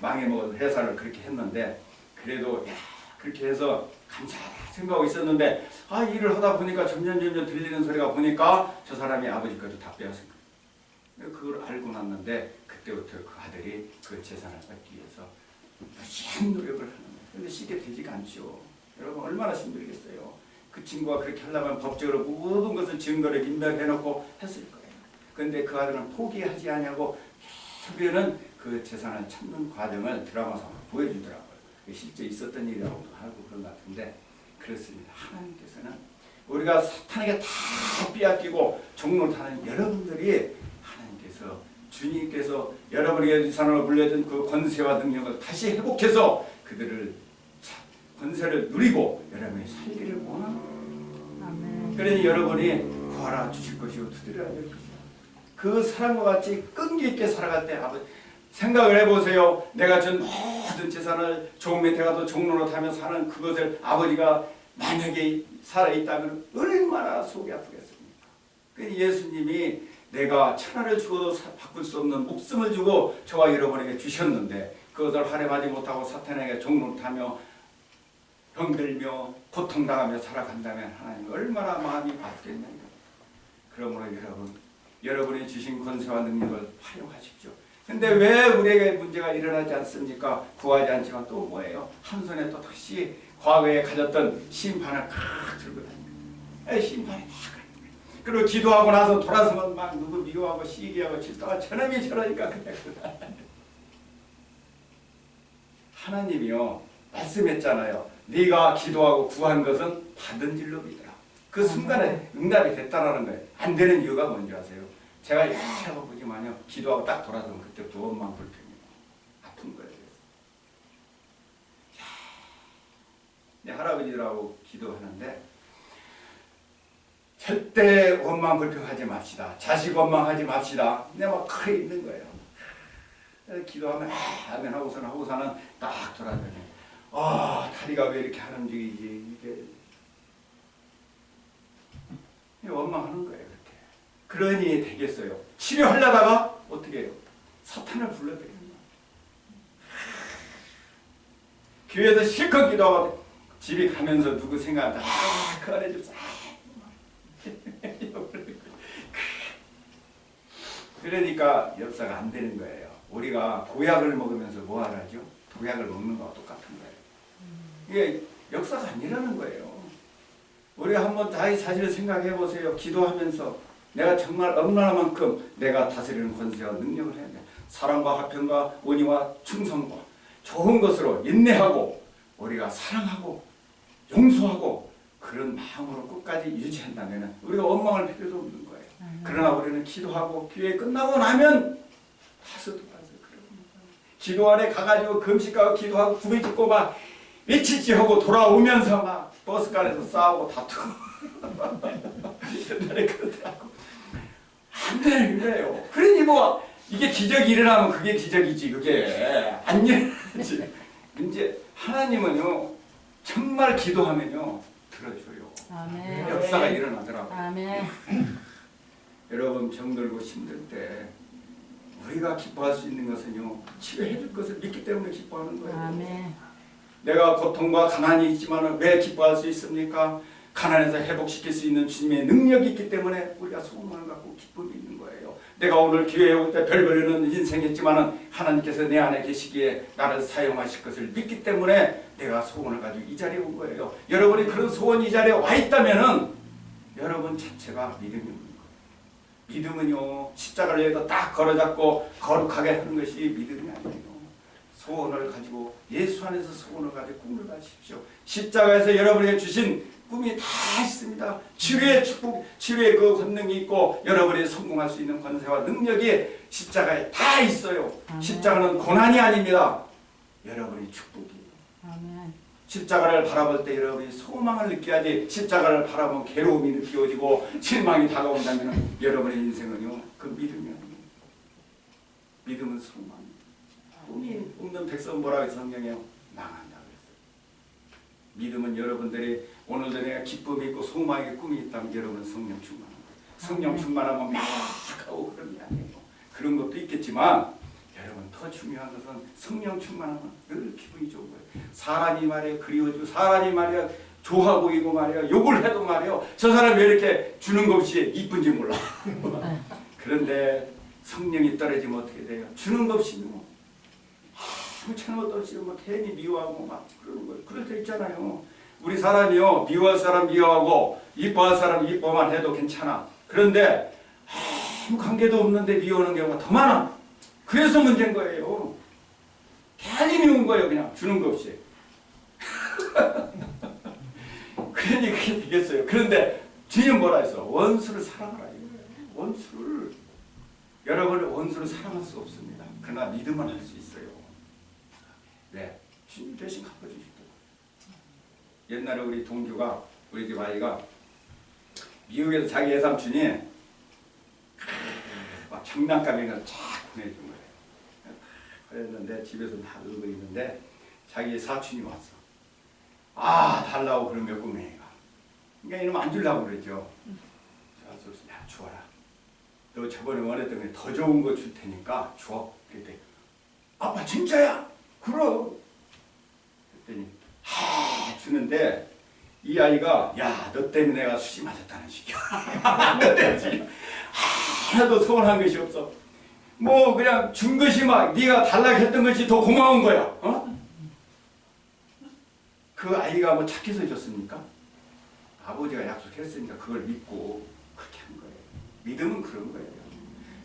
망해먹은 회사를 그렇게 했는데 그래도 그렇게 해서 감사하다 생각하고 있었는데 일을 하다 보니까 점점 들리는 소리가 보니까 저 사람이 아버지까지 다 빼앗은 거예요. 그걸 알고 났는데 그때부터 그 아들이 그 재산을 받기 위해서 무지한 노력을 하는 거예요. 근데 쉽게 되지가 않죠. 여러분 얼마나 힘들겠어요. 그 친구가 그렇게 하려면 법적으로 모든 것을 증거를 인멸해놓고 했을 거예요. 근데 그 아들은 포기하지 않냐고 결국에는 그 재산을 찾는 과정을 드라마상으로 보여주더라고요. 실제 있었던 일이라고도 하고 그런 것 같은데 그렇습니다. 하나님께서는 우리가 사탄에게 다 빼앗기고 종노릇하는 여러분들이 하나님께서 주님께서 여러분에게 유산으로 물려준 그 권세와 능력을 다시 회복해서 그들을 권세를 누리고 여러분이 살기를 원합니다. 그러니 여러분이 구하라 주실 것이고 두드려야 될 것이다. 그 사람과 같이 끈기 있게 살아갈 때 아버지 생각을 해보세요. 내가 준 모든 재산을 종 밑에 가도 종로릇하며 사는 그것을 아버지가 만약에 살아있다면 얼마나 속이 아프겠습니까? 그 예수님이 내가 천하를 주고도 바꿀 수 없는 목숨을 주고 저와 여러분에게 주셨는데 그것을 할애하지 못하고 사탄에게 종노릇하며 병들며 고통당하며 살아간다면 하나님 얼마나 마음이 아프겠냐고요. 그러므로 여러분이 주신 권세와 능력을 활용하십시오. 근데 왜 우리에게 문제가 일어나지 않습니까? 구하지 않지만 또 뭐예요? 한 손에 또 다시 과거에 가졌던 심판을 칵 들고 다닙니다. 심판이 탁 가는 거예요. 그리고 기도하고 나서 돌아서면 막 누구 미워하고 시기하고 질투하고 저놈이 저러니까 그냥 하나님이요 말씀했잖아요. 네가 기도하고 구한 것은 받은 줄로 믿으라. 그 순간에 응답이 됐다라는 거예요. 안 되는 이유가 뭔지 아세요? 제가 여러 보지만요 기도하고 딱 돌아서면 그때부터 원망 불평이에요. 아픈 거예요. 내 할아버지들하고 기도하는데 절대 원망 불평하지 맙시다. 자식 원망하지 맙시다. 내가 막 크게 있는 거예요. 그래서 기도하면 아멘 하고서는 딱 돌아서니 다리가 왜 이렇게 안 움직이지? 이게 원망하는 거예요. 그러니 되겠어요. 치료하려다가 어떻게 해요? 사탄을 불러들이는 거예요. 교회에서 실컷 기도하고 집에 가면서 누구 생각한다. 그 안에 좀 그러니까 역사가 안 되는 거예요. 우리가 보약을 먹으면서 뭐 하라죠? 독약을 먹는 거와 똑같은 거예요. 이게 역사가 아니라는 거예요. 우리가 한번 다시 사실을 생각해 보세요. 기도하면서 내가 정말 얼마나만큼 내가 다스리는 권세와 능력을 해야 돼. 사랑과 화평과 온유와 충성과 좋은 것으로 인내하고 우리가 사랑하고 용서하고 그런 마음으로 끝까지 유지한다면 우리가 원망할 필요도 없는 거예요. 그러나 우리는 기도하고 교회 끝나고 나면 다시 돌아서 기도 안에 가가지고 금식하고 기도하고 구매 짓고 막 미치지 하고 돌아오면서 막 버스간에서 싸우고 다투고 옛날에 그러더라고. 안 되는 거예요. 그러니 뭐 이게 기적이 일어나면 그게 기적이지 그게 안 일어나지. 이제 하나님은요 정말 기도하면요 들어줘요.
아멘.
역사가 일어나더라고요.
아멘.
여러분 병들고 힘들 때 우리가 기뻐할 수 있는 것은요 치료해 줄 것을 믿기 때문에 기뻐하는 거예요.
아멘.
내가 고통과 가난이 있지만 왜 기뻐할 수 있습니까? 가난에서 회복시킬 수 있는 주님의 능력이 있기 때문에 우리가 소망을 갖고 기쁨이 있는 거예요. 내가 오늘 교회에 올 때 별별이는 인생했지만 하나님께서 내 안에 계시기에 나를 사용하실 것을 믿기 때문에 내가 소원을 가지고 이 자리에 온 거예요. 여러분이 그런 소원이 이 자리에 와 있다면 여러분 자체가 믿음이 없는 거예요. 믿음은요 십자가를 여기다 딱 걸어잡고 거룩하게 하는 것이 믿음이 아니에요. 소원을 가지고 예수 안에서 소원을 가지고 꿈을 가십시오. 십자가에서 여러분에게 주신 꿈이 다 있습니다. 치료의 축복, 치료의 그 권능이 있고 여러분이 성공할 수 있는 권세와 능력이 십자가에 다 있어요.
아멘.
십자가는 고난이 아닙니다. 여러분이 축복이에요.
아멘.
십자가를 바라볼 때 여러분이 소망을 느껴야지. 십자가를 바라보면 괴로움이 느껴지고 실망이 다가온다면 여러분의 인생은요 그 믿음이 아니에요. 믿음은 소망. 꿈이 없는 백성 뭐라고 해서 성경에 망한다고 했어요. 믿음은 여러분들이 오늘도 내가 기쁨이 있고 소망이 꿈이 있다면 여러분은 성령 충만한 거예요. 성령 충만하면 막 하고 그런 게 아니에요. 그런 것도 있겠지만 여러분 더 중요한 것은 성령 충만하면 늘 기분이 좋은 거예요. 사람이 말이야 그리워지고 사람이 말이야 좋아 보이고 말이야 욕을 해도 말이야 저 사람이 왜 이렇게 주는 것 없이 이쁜지 몰라. 그런데 성령이 떨어지면 어떻게 돼요? 주는 것 없이 뭐 아무 잘못 없이 뭐 괜히 미워하고 막 그러는 거예요. 그럴 때 있잖아요. 우리 사람이요 미워할 사람 미워하고 이뻐할 사람 이뻐만 해도 괜찮아. 그런데 아무 관계도 없는데 미워하는 경우가 더 많아. 그래서 문제인 거예요. 괜히 미운 거예요. 그냥 주는 거 없이. 그러니 그게 되겠어요. 그런데 주님 뭐라 했어? 원수를 사랑하라 이거예요. 원수를 여러분 원수를 사랑할 수 없습니다. 그러나 믿음은 할 수 있어요. 왜? 주님 대신 갚아주시더라고요. 옛날에 우리 동규가 우리 집 아이가 미국에서 자기 외삼촌이 막 장난감이나 쫙 보내준 거예요. 그랬는데 집에서 다 놀고 있는데 자기 사촌이 왔어. 아 달라고 그런 몇 꼬맹이가. 그러니까 이놈 안 주려고 그랬죠. 그래서 야 주워라. 너 저번에 원했던 게 더 좋은 거 줄 테니까 줘. 그랬더니 아빠 진짜야? 그럼. 그랬더니 주는데 이 아이가 야 너 때문에 내가 수시 맞았다는 식이야. 너 때문에 하나도 서운한 것이 없어. 뭐 그냥 준 것이 막 네가 달라고 했던 것이 더 고마운 거야. 어? 그 아이가 뭐 착해서 줬습니까? 아버지가 약속했으니까 그걸 믿고 그렇게 한 거예요. 믿음은 그런 거예요.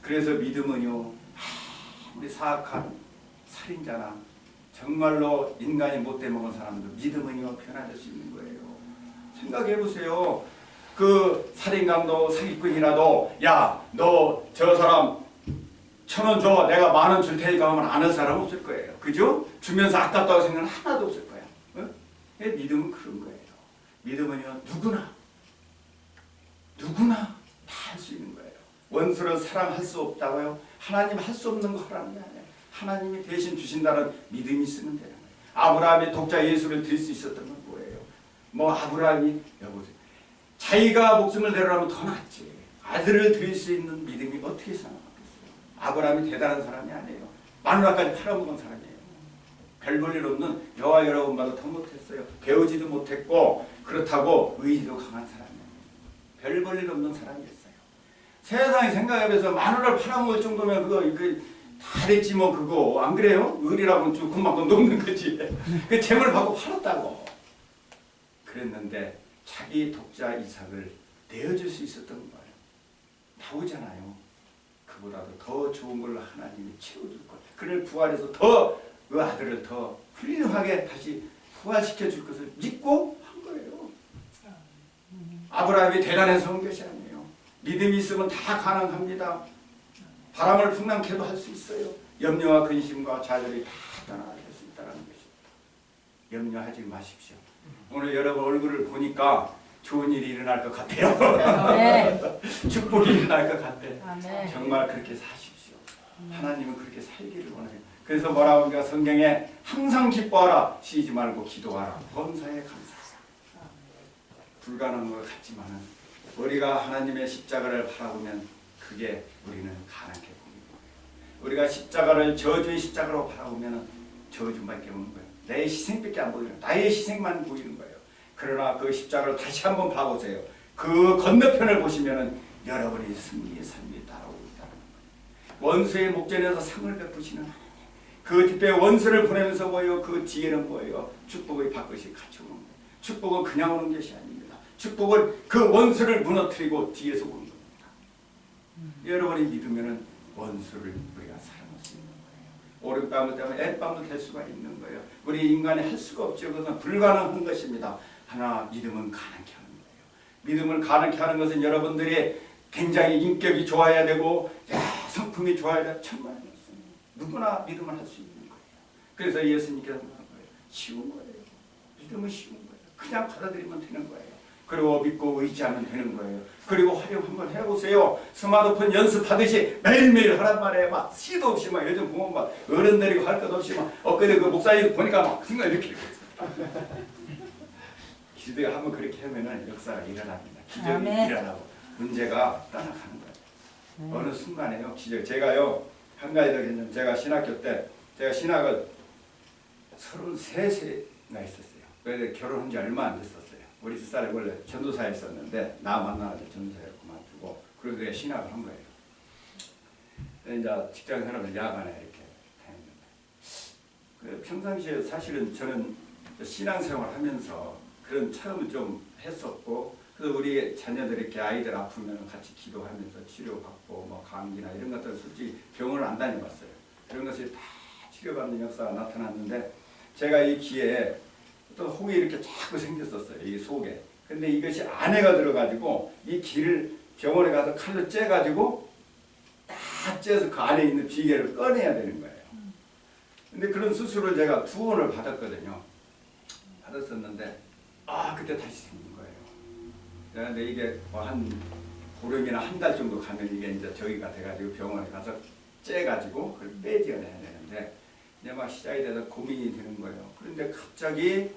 그래서 믿음은요 우리 사악한 살인자나 정말로 인간이 못돼 먹은 사람도 믿음은요 변화될 수 있는 거예요. 생각해 보세요. 그 살인강도 사기꾼이라도 야 너 저 사람 1,000원 줘 내가 10,000원 줄 테니까 하면 아는 사람 없을 거예요. 그죠? 주면서 아깝다고 생각은 하나도 없을 거야. 어? 믿음은 그런 거예요. 믿음은요 누구나 다 할 수 있는 거예요. 원수를 사랑할 수 없다고요? 하나님 할 수 없는 거 하라는 게 아니에요. 하나님이 대신 주신다는 믿음이 있으면 되는 거예요. 아브라함이 독자 예수를 드릴 수 있었던 건 뭐예요? 뭐 아브라함이 여보세요. 자기가 목숨을 내려라면 더 낫지. 아들을 드릴 수 있는 믿음이 어떻게 생각하겠어요? 아브라함이 대단한 사람이 아니에요. 마누라까지 팔아먹은 사람이에요. 별 볼 일 없는 여호와 여러분보다 더 못했어요. 배우지도 못했고 그렇다고 의지도 강한 사람이에요. 별 볼 일 없는 사람이었어요. 세상에 생각해서 마누라를 팔아먹을 정도면 그거 다 됐지 뭐 그거 안 그래요? 의리라고는 좀 금방 녹는 거지. 그 재물을 받고 팔았다고. 그랬는데 자기 독자 이삭을 내어줄 수 있었던 거예요. 나오잖아요. 그보다도 더 좋은 걸로 하나님이 채워줄 거예요. 그를 부활해서 더 그 아들을 더 훌륭하게 다시 부활시켜 줄 것을 믿고 한 거예요. 아브라함이 대단해서 한 것이 아니에요. 믿음이 있으면 다 가능합니다. 바람을 풍랑케 해도 할 수 있어요. 염려와 근심과 좌절이 다 떠나갈 수 있다는 것입니다. 염려하지 마십시오. 오늘 여러분 얼굴을 보니까 좋은 일이 일어날 것 같아요.
네.
축복이 일어날 것 같아.
아멘.
정말 그렇게 사십시오. 하나님은 그렇게 살기를 원해요. 그래서 뭐라고 하니까 성경에 항상 기뻐하라, 쉬지 말고 기도하라, 범사에 감사하라. 불가능한 것 같지만은 우리가 하나님의 십자가를 바라보면 그게 우리는 가능해 보이는 거예요. 우리가 십자가를 저주의 십자가로 바라보면 저주밖에 없는 거예요. 내 희생밖에 안 보이는 거예요. 나의 희생만 보이는 거예요. 그러나 그 십자가를 다시 한번 봐보세요. 그 건너편을 보시면 여러분이 승리의 삶이 따라오고 있다는 거예요. 원수의 목전에서 상을 베푸시는 하나님. 그 뒷배 원수를 보내면서 뭐예요? 그 뒤에는 뭐예요? 축복의 밥것이 같이 오는 거예요. 축복은 그냥 오는 것이 아닙니다. 축복은 그 원수를 무너뜨리고 뒤에서 오는 겁니다. 여러분이 믿으면 원수를 우리가 사랑할 수 있는 거예요. 오른밤을 때면 햇밤도 될 수가 있는 거예요. 우리 인간이 할 수가 없죠. 그것은 불가능한 것입니다. 하나 믿음은 가능케 하는 거예요. 믿음을 가능케 하는 것은 여러분들이 굉장히 인격이 좋아야 되고 성품이 좋아야 되고 정말 누구나 믿음을 할 수 있는 거예요. 그래서 예수님께서 말한 거예요. 쉬운 거예요. 믿음은 쉬운 거예요. 그냥 받아들이면 되는 거예요. 그리고 믿고 의지하면 되는 거예요. 그리고 활용 한번 해보세요. 스마트폰 연습하듯이 매일매일 하란 말이에요. 막 시도 없이 막 요즘 보면 막 어른 데리고 할 것 없이 막 엊그제 그 목사님 보니까 막 순간 이렇게 기도가 한번 그렇게 하면은 역사가 일어납니다. 기적이 일어나고 문제가 떠나가는 거예요. 어느 순간에요. 기적. 제가요 한 가지 더 개념. 제가 신학교 때 제가 신학을 33세나 있었어요. 그래서 결혼한 지 얼마 안 됐었어요. 우리 집사람이 원래 전도사에 있었는데 나 만나가지고 전도사를 그만두고 그래서 내가 신학을 한 거예요. 이제 직장 생활을 야간에 이렇게 다녔는데 그 평상시에 사실은 저는 신앙생활 하면서 그런 체험을 좀 했었고 그래서 우리 자녀들 이렇게 아이들 아프면 같이 기도하면서 치료받고 뭐 감기나 이런 것들 솔직히 병원을 안 다녀봤어요. 그런 것이 다 치료받는 역사가 나타났는데 제가 이 귀에 어떤 혹이 이렇게 자꾸 생겼었어요. 이 속에. 근데 이것이 안에가 들어가지고 이 귀를 병원에 가서 칼로 째가지고 딱 째서 그 안에 있는 비계를 꺼내야 되는 거예요. 근데 그런 수술을 제가 2번을 받았거든요. 받았었는데 그때 다시 생긴 거예요. 근데 이게 뭐 한 보름이나 한 달 정도 가면 이게 이제 저기가 돼가지고 병원에 가서 째가지고 그걸 빼지어내야 되는데 이제 막 시작이 돼서 고민이 되는 거예요. 그런데 갑자기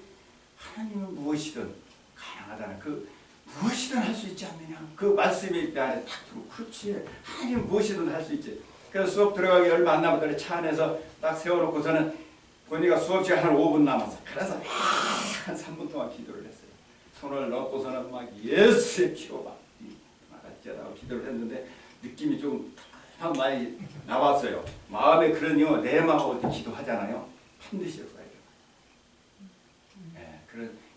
하나님은 무엇이든 가능하다는 그 무엇이든 할 수 있지 않느냐 그 말씀이 내 안에 딱 들고 그렇지 하나님은 무엇이든 할 수 있지. 그래서 수업 들어가기 얼마 안 남았더니 차 안에서 딱 세워놓고서는 보니까 수업 시간 한 5분 남았어. 그래서 한 3분 동안 기도를 했어요. 손을 넣고서는 막 예수의 피로 막 어쩌라고 기도를 했는데 느낌이 좀 많이 나왔어요. 마음에 그러니요 내 마음으로 기도하잖아요. 반드시 역사해요. 네,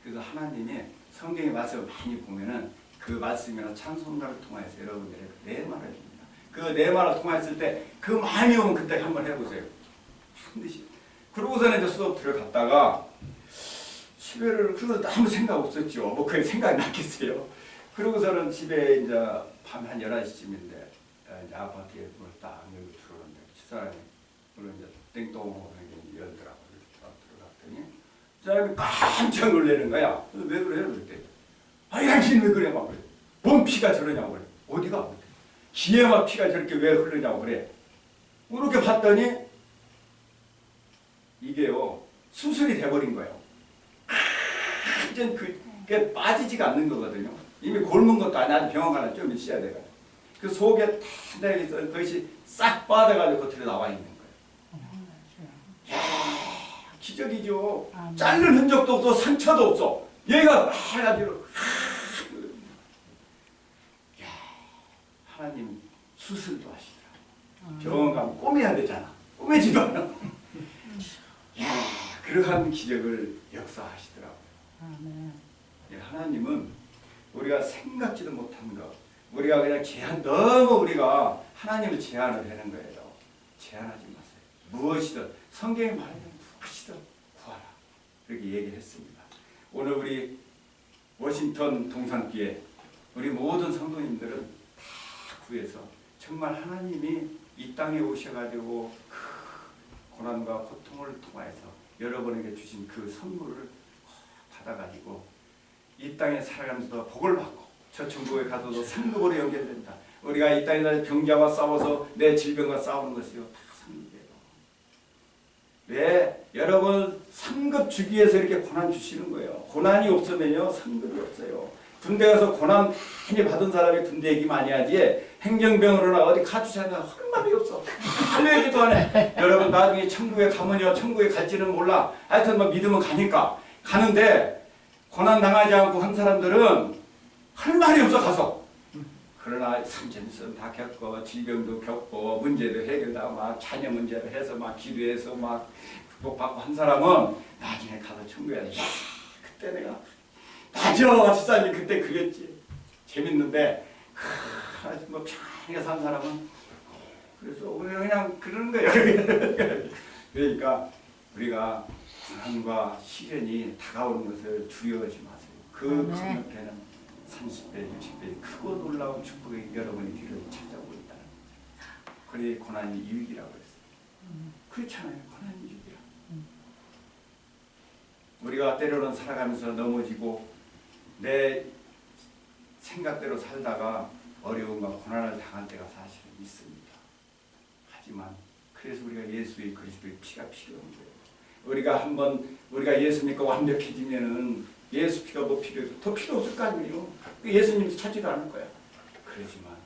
그래서 하나님이 성경의 말씀을 많이 보면은 그 말씀이나 찬송가를 통해서 여러분들의 내 말을 줍니다. 그 내 말을 통했을 때 그 마음이 오면 그때 한번 해보세요. 반드시. 그러고서는 이제 수업 들어갔다가 집에를 그래도 아무 생각 없었죠. 뭐 그게 생각이 났겠어요. 그러고서는 집에 이제 밤 한 11시쯤인데 이제 아파트에 문을 딱 열고 들어오는데 집사람이 문을 이제 땡동 열더라고요. 들어갔더니 사람이 깜짝 놀라는 거야. 왜 그래요? 그랬더니 당신 왜 그래? 막 그래. 뭔 피가 저러냐고 그래. 어디가? 귀에만 피가 저렇게 왜 흐르냐고 그래. 이렇게 봤더니 이게요 수술이 돼버린 거예요. 완전 그게 빠지지가 않는 거거든요. 이미 곪은 것도 아니야. 병원 가나 좀 있어야 돼요. 그 속에 탄다고 있어 그것이 싹 빠져가지고 겉으로 나와 있는 거예요. 야, 기적이죠. 자른 흔적도 없어, 상처도 없어. 얘가 해가지고 하나님 수술도 하시더라. 병원 가면 꼬매야 되잖아. 꼬매지도 않아. 야, 그러한 기적을 역사하시더라고요. 하나님은 우리가 생각지도 못한 것, 우리가 그냥 너무 우리가 하나님을 제한을 하는 거예요. 제한하지 마세요. 무엇이든 성경에 말하는 무엇이든 구하라. 그렇게 얘기했습니다. 오늘 우리 워싱턴 동산교회 우리 모든 성도님들은 다 구해서 정말 하나님이 이 땅에 오셔가지고 그 고난과 고통을 통해서 여러분에게 주신 그 선물을 받아가지고 이 땅에 살아가면서도 복을 받고 저 천국에 가서도 상급으로 연결된다. 우리가 이 땅에서 병자와 싸워서 내 질병과 싸우는 것이요 다 상급이에요. 왜? 여러분 상급 주기 위해서 이렇게 고난 주시는 거예요. 고난이 없으면요 상급이 없어요. 군대 가서 고난 많이 받은 사람이 군대 얘기 많이 하지 행정병으로나 어디 가주차나 할 말이 없어. 할 얘기도 안 해. 여러분 나중에 천국에 가면요 천국에 갈지는 몰라. 하여튼 뭐 믿으면 가니까 가는데 고난 당하지 않고 한 사람들은 할 말이 없어 가서. 그러나 삼천선 다 겪고 질병도 겪고 문제도 해결하고 막 자녀 문제를 해서 막 기도해서 막 극복받고 한 사람은 나중에 가서 천국에 야 그때 내가 맞아 집사님 그때 그랬지. 재밌는데 뭐 편하게 산 사람은 그래서 우리가 그냥 그러는 거예요. 그러니까 우리가 고난과 시련이 다가오는 것을 두려워하지 마세요. 그 건너편에는 30배, 60배 크고 놀라운 축복이 여러분의 뒤를 찾아오고 있다는 거예요. 그래 고난이 유익이라고 했어요. 그렇잖아요. 고난이 유익이야. 우리가 때로는 살아가면서 넘어지고 내 생각대로 살다가 어려움과 고난을 당할 때가 사실은 있습니다. 하지만 그래서 우리가 예수의 그리스도의 피가 필요한 거예요. 우리가 예수 믿고 완벽해지면은 예수 피가 뭐 필요해서 더 필요 없을 거 아니에요. 예수님 찾지도 않을 거야. 그렇지만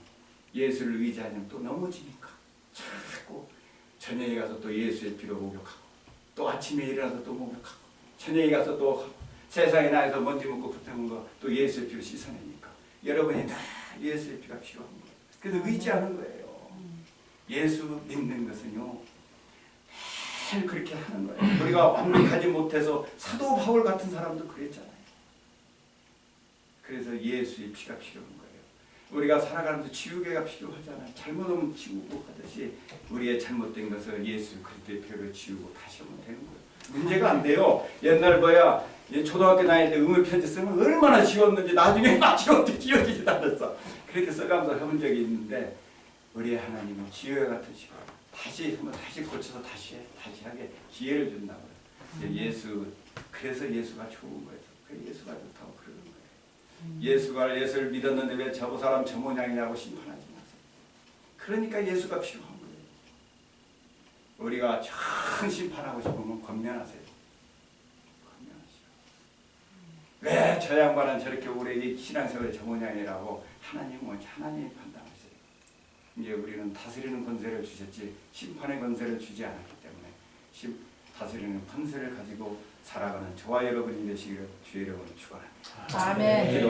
예수를 의지하면 또 넘어지니까 자꾸 저녁에 가서 또 예수의 피로 목욕하고 또 아침에 일어나서 또 목욕하고 저녁에 가서 또 세상에 나에서 먼지 묻고 붙은 거 또 예수의 피로 씻어내니까 여러분이 다 예수의 피가 필요한 거예요. 그래서 의지하는 거예요. 예수 믿는 것은요 늘 그렇게 하는 거예요. 우리가 완벽하지 못해서 사도 바울 같은 사람도 그랬잖아요. 그래서 예수의 피가 필요한 거예요. 우리가 살아가는데 지우개가 필요하잖아요. 잘못하면 지우고 하듯이 우리의 잘못된 것을 예수 그리스도의 피로 지우고 다시 하면 되는 거예요. 문제가 안 돼요. 옛날 초등학교 다닐 때 응의 편지 쓰면 얼마나 지웠는지 나중에 지워지지도 않았어. 그렇게 써가면서 해본 적이 있는데 우리 하나님은 지혜와 같은 식으로 다시 고쳐서 다시 하게 기회를 준다고 해요. 그래서 예수가 좋은 거예요. 예수가 좋다고 그러는 거예요. 예수를 믿었는데 왜 저 사람 저 모양이냐고 심판하지 마세요. 그러니까 예수가 필요한 거예요. 우리가 참 심판하고 싶으면 권면하세요. 왜 저 양반은 저렇게 우리 신앙생활에 저 모양이라고 하나님이 판단하세요. 이제 우리는 다스리는 권세를 주셨지 심판의 권세를 주지 않았기 때문에 다스리는 권세를 가지고 살아가는 저와 여러분이 되시기를 주의 이름으로 축원합니다.
아멘.